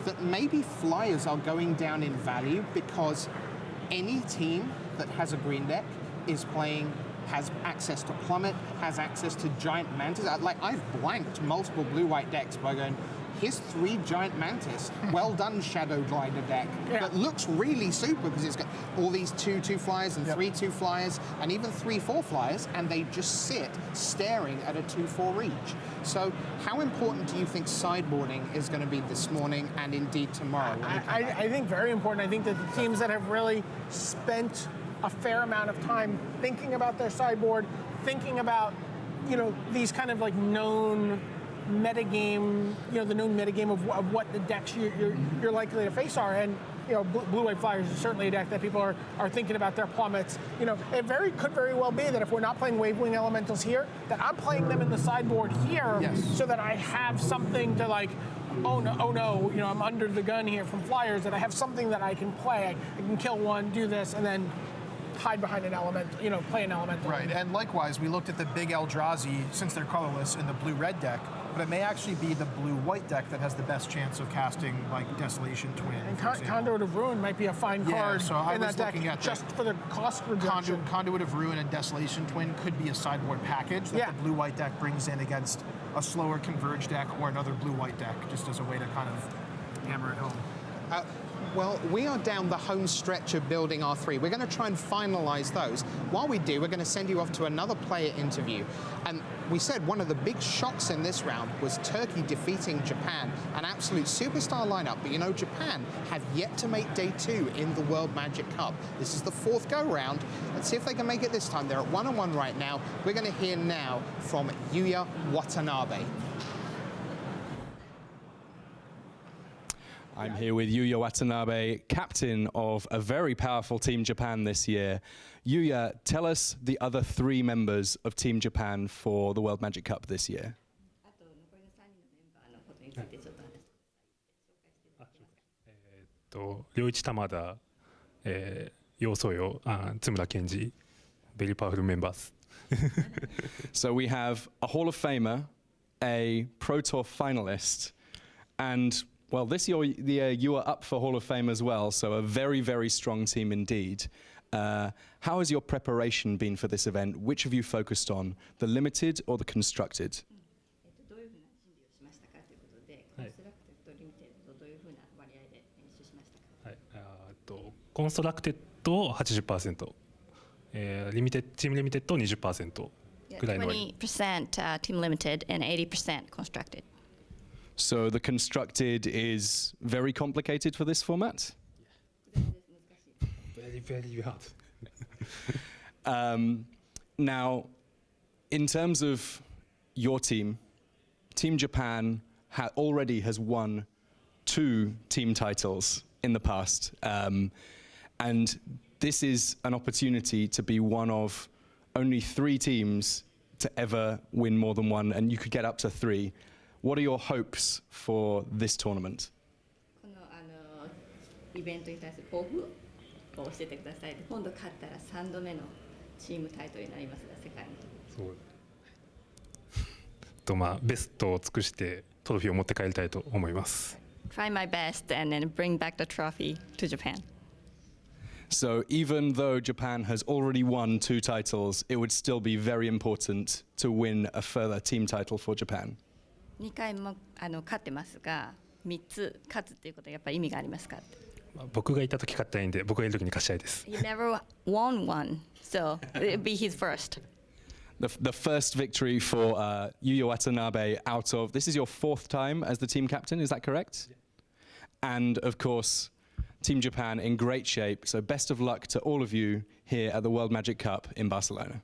that maybe flyers are going down in value because any team that has a green deck has access to Plummet, has access to Giant Mantis. Like, I've blanked multiple blue-white decks by going, here's 3 Giant Mantis. Well done, Shadow Glider deck. Yeah. That looks really super because it's got all these 2/2 flyers and 3/2 flyers and even 3/4 flyers, and they just sit staring at a 2/4 reach. So how important do you think sideboarding is going to be this morning and indeed tomorrow? I think very important. I think that the teams that have really spent a fair amount of time thinking about their sideboard, thinking about, you know, these kind of like known metagame, you know, the known metagame of what the decks you're likely to face are. And, you know, Blue-White Flyers is certainly a deck that people are thinking about their plummets. You know, it could very well be that if we're not playing Wavewing Elementals here, that I'm playing them in the sideboard here, so that I have something to like, oh no, you know, I'm under the gun here from Flyers, that I have something that I can play. I can kill one, do this, and then hide behind an elemental, you know, play an elemental. Right, and likewise, we looked at the big Eldrazi, since they're colorless, in the blue-red deck, but it may actually be the blue-white deck that has the best chance of casting, like, Desolation Twin, And for example. Conduit of Ruin might be a fine card so I in was that deck, looking at just for the cost reduction. Conduit of Ruin and Desolation Twin could be a sideboard package that the blue-white deck brings in against a slower Converge deck or another blue-white deck, just as a way to kind of hammer it home. Well, we are down the home stretch of building R3. We're going to try and finalize those. While we do, we're going to send you off to another player interview. And we said one of the big shocks in this round was Turkey defeating Japan, an absolute superstar lineup. But you know, Japan have yet to make day 2 in the World Magic Cup. This is the 4th go-round. Let's see if they can make it this time. They're at 1-1 right now. We're going to hear now from Yuya Watanabe. I'm here with Yuya Watanabe, captain of a very powerful Team Japan this year. Yuya, tell us the other 3 members of Team Japan for the World Magic Cup this year. 良一玉田、要素よ、津村健二、very powerful members. So we have a Hall of Famer, a Pro Tour finalist, and well, this year you are up for Hall of Fame as well, so a very, very strong team indeed. How has your preparation been for this event? Which have you focused on, the limited or the constructed? どういうふうな準備をしましたかということで、コンストラクテッド、リミテッドどういうふうな割合で練習しましたか。はい、コンストラクテッドを 80%、チームリミテッドを 20% ぐらいの割合。20% team limited and 80% constructed. So the constructed is very complicated for this format? Very, very hard. Now, in terms of your team, Team Japan already has won 2 team titles in the past. And this is an opportunity to be one of only 3 teams to ever win more than one, and you could get up to 3. What are your hopes for this tournament? このイベントに対する抱負を教えてください。今度勝ったら3度目のチームタイトルになりますが、世界の。そうまあベストを尽くしてトロフィーを持って帰りたいと思います。Try my best and then bring back the trophy to Japan. So even though Japan has already won 2 titles, it would still be very important to win a further team title for Japan. 2回も勝ってますが、3つ勝つっていうことはやっぱり意味がありますか。僕がいた時勝ったらいいんで、僕がいる時に勝ちたいです。He never won one, so it'd be his first. The first victory for Yuya Watanabe out of, this is your 4th time as the team captain, is that correct? Yeah. And of course, Team Japan in great shape, so best of luck to all of you here at the World Magic Cup in Barcelona.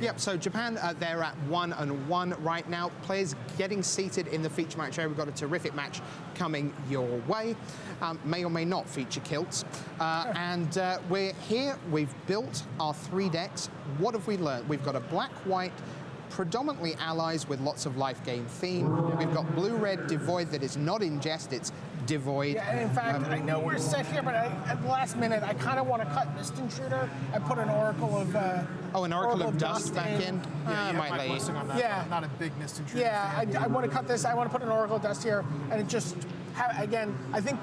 Yep, so Japan, they're at 1-1 right now. Players getting seated in the feature match area. We've got a terrific match coming your way. May or may not feature kilts. And we're here, we've built our 3 decks. What have we learned? We've got a black-white, predominantly allies with lots of life gain theme. We've got blue-red devoid that is not ingest, it's devoid. Yeah, and in fact, I know we're set here, but at the last minute, I kind of want to cut Mist Intruder and put an Oracle of an Oracle of Dust back in. Yeah, my blessing on that. Yeah. I'm not a big Mist Intruder fan. I want to cut this. I want to put an Oracle of Dust here, and it just again, I think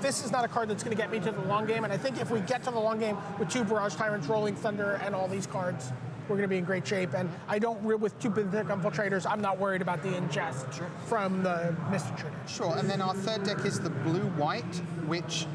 this is not a card that's going to get me to the long game, and I think if we get to the long game with 2 Barrage Tyrants, Rolling Thunder, and all these cards, we're going to be in great shape. And I don't, with 2 Big Infiltrators, I'm not worried about the ingest from the Mist Intruder. Sure, and then our 3rd deck is the blue-white, which,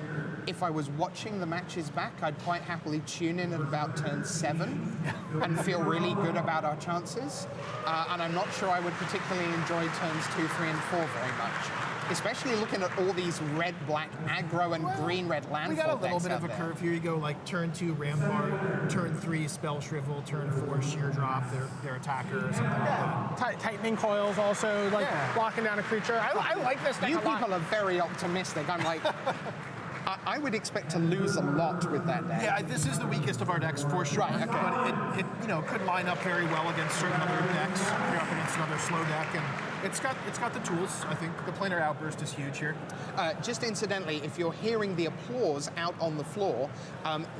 if I was watching the matches back, I'd quite happily tune in at about turn 7 and feel really good about our chances. And I'm not sure I would particularly enjoy turns 2, 3, and 4 very much. Especially looking at all these red-black aggro and green-red landfall. We got a little decks bit of a out curve here. You go like turn 2 Rampart, turn 3 Spell Shrivel, turn 4 Sheer Drop, their attacker or something like that. Tightening Coils also, like blocking down a creature. I like this deck You a lot. people are very optimistic. I'm like, I would expect to lose a lot with that deck. Yeah, this is the weakest of our decks for sure. Right, okay. But it could line up very well against certain other decks. If you're up against another slow deck, and it's got the tools. I think the planar outburst is huge here. Just incidentally, if you're hearing the applause out on the floor,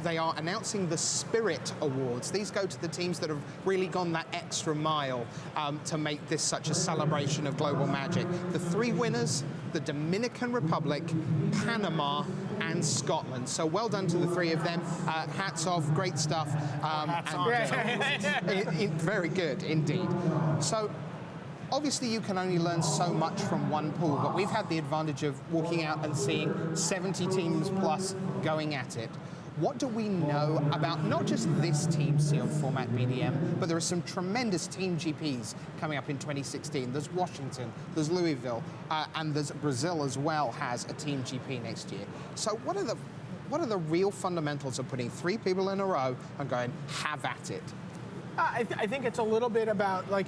they are announcing the Spirit Awards. These go to the teams that have really gone that extra mile to make this such a celebration of global magic. The 3 winners, the Dominican Republic, Panama, and Scotland. So well done to the 3 of them. Hats off, great stuff. Very good indeed. So obviously you can only learn so much from one pool, but we've had the advantage of walking out and seeing 70 teams plus going at it. What do we know about not just this team sealed format BDM, but there are some tremendous team GPs coming up in 2016. There's Washington, there's Louisville, and there's Brazil as well has a team GP next year. So what are the real fundamentals of putting 3 people in a row and going, have at it? I think it's a little bit about like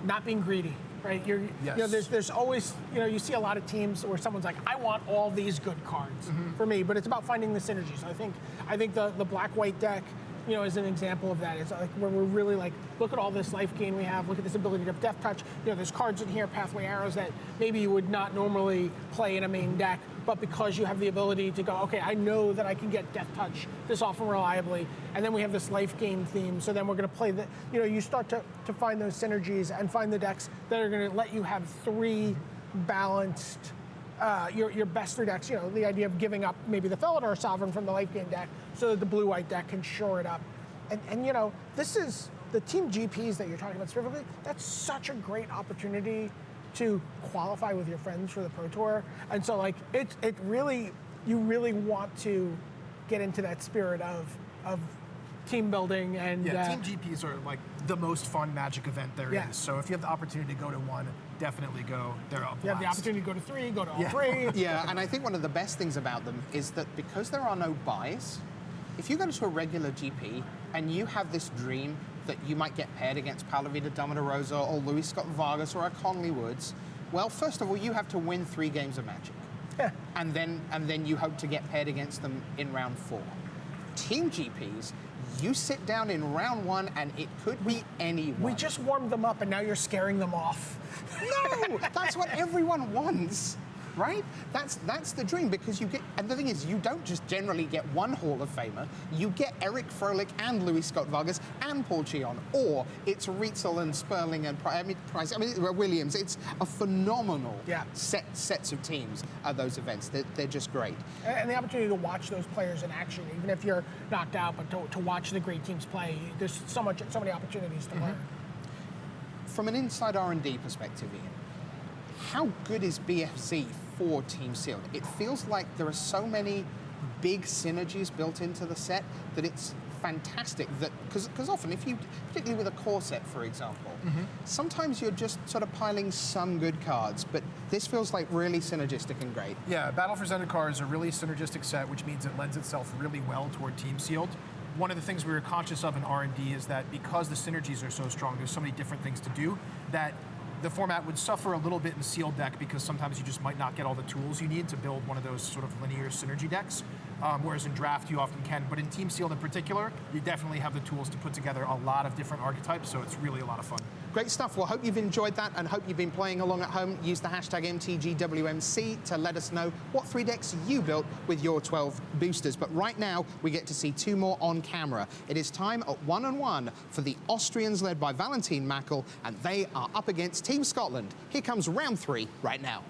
not being greedy, right? There's always, you see a lot of teams where someone's like, I want all these good cards for me, but it's about finding the synergies. I think the black-white deck, is an example of that. It's like where we're really like, look at all this life gain we have, look at this ability to Death Touch. There's cards in here, Pathway Arrows, that maybe you would not normally play in a main deck, but because you have the ability to go, okay, I know that I can get Death Touch this often reliably, and then we have this life gain theme, so then we're going to play you start to find those synergies and find the decks that are going to let you have 3 balanced your best 3 decks. You know, the idea of giving up maybe the Felidar Sovereign from the late game deck so that the blue-white deck can shore it up. And you know, this is the team GPs that you're talking about specifically. That's such a great opportunity to qualify with your friends for the Pro Tour. And so like it really, you really want to get into that spirit of team building and team GPs are like the most fun Magic event there is. So if you have the opportunity to go to one, definitely go. They're a blast. You have the opportunity to go to 3, go to all 3. Yeah, and I think one of the best things about them is that because there are no buys, if you go to a regular GP and you have this dream that you might get paired against Palavida Rosa or Louis Scott Vargas or a Conley Woods, well, first of all, you have to win 3 games of Magic. Yeah. And then you hope to get paired against them in round 4. Team GPs, you sit down in round 1 and it could be anyone. We just warmed them up and now you're scaring them off. No, that's what everyone wants, right? That's the dream, because you get, and the thing is, you don't just generally get one Hall of Famer, you get Eric Froelich and Louis Scott Vargas and Paul Cheon, or it's Rietzel and Sperling and Williams. It's a phenomenal sets of teams at those events. They're just great. And the opportunity to watch those players in action, even if you're knocked out, but to watch the great teams play, there's so many opportunities to learn. From an inside R&D perspective, Ian, how good is BFZ for Team Sealed? It feels like there are so many big synergies built into the set that it's fantastic. That because often, if you, particularly with a core set, for example, sometimes you're just sort of piling some good cards, but this feels like really synergistic and great. Yeah, Battle for Zendikar is a really synergistic set, which means it lends itself really well toward Team Sealed. One of the things we were conscious of in R&D is that because the synergies are so strong, there's so many different things to do, that the format would suffer a little bit in Sealed deck because sometimes you just might not get all the tools you need to build one of those sort of linear synergy decks, whereas in Draft you often can. But in Team Sealed in particular, you definitely have the tools to put together a lot of different archetypes, so it's really a lot of fun. Great stuff. Well, hope you've enjoyed that and hope you've been playing along at home. Use the hashtag MTGWMC to let us know what 3 decks you built with your 12 boosters. But right now, we get to see 2 more on camera. It is time at 1-1 for the Austrians led by Valentin Mackel, and they are up against Team Scotland. Here comes round 3 right now.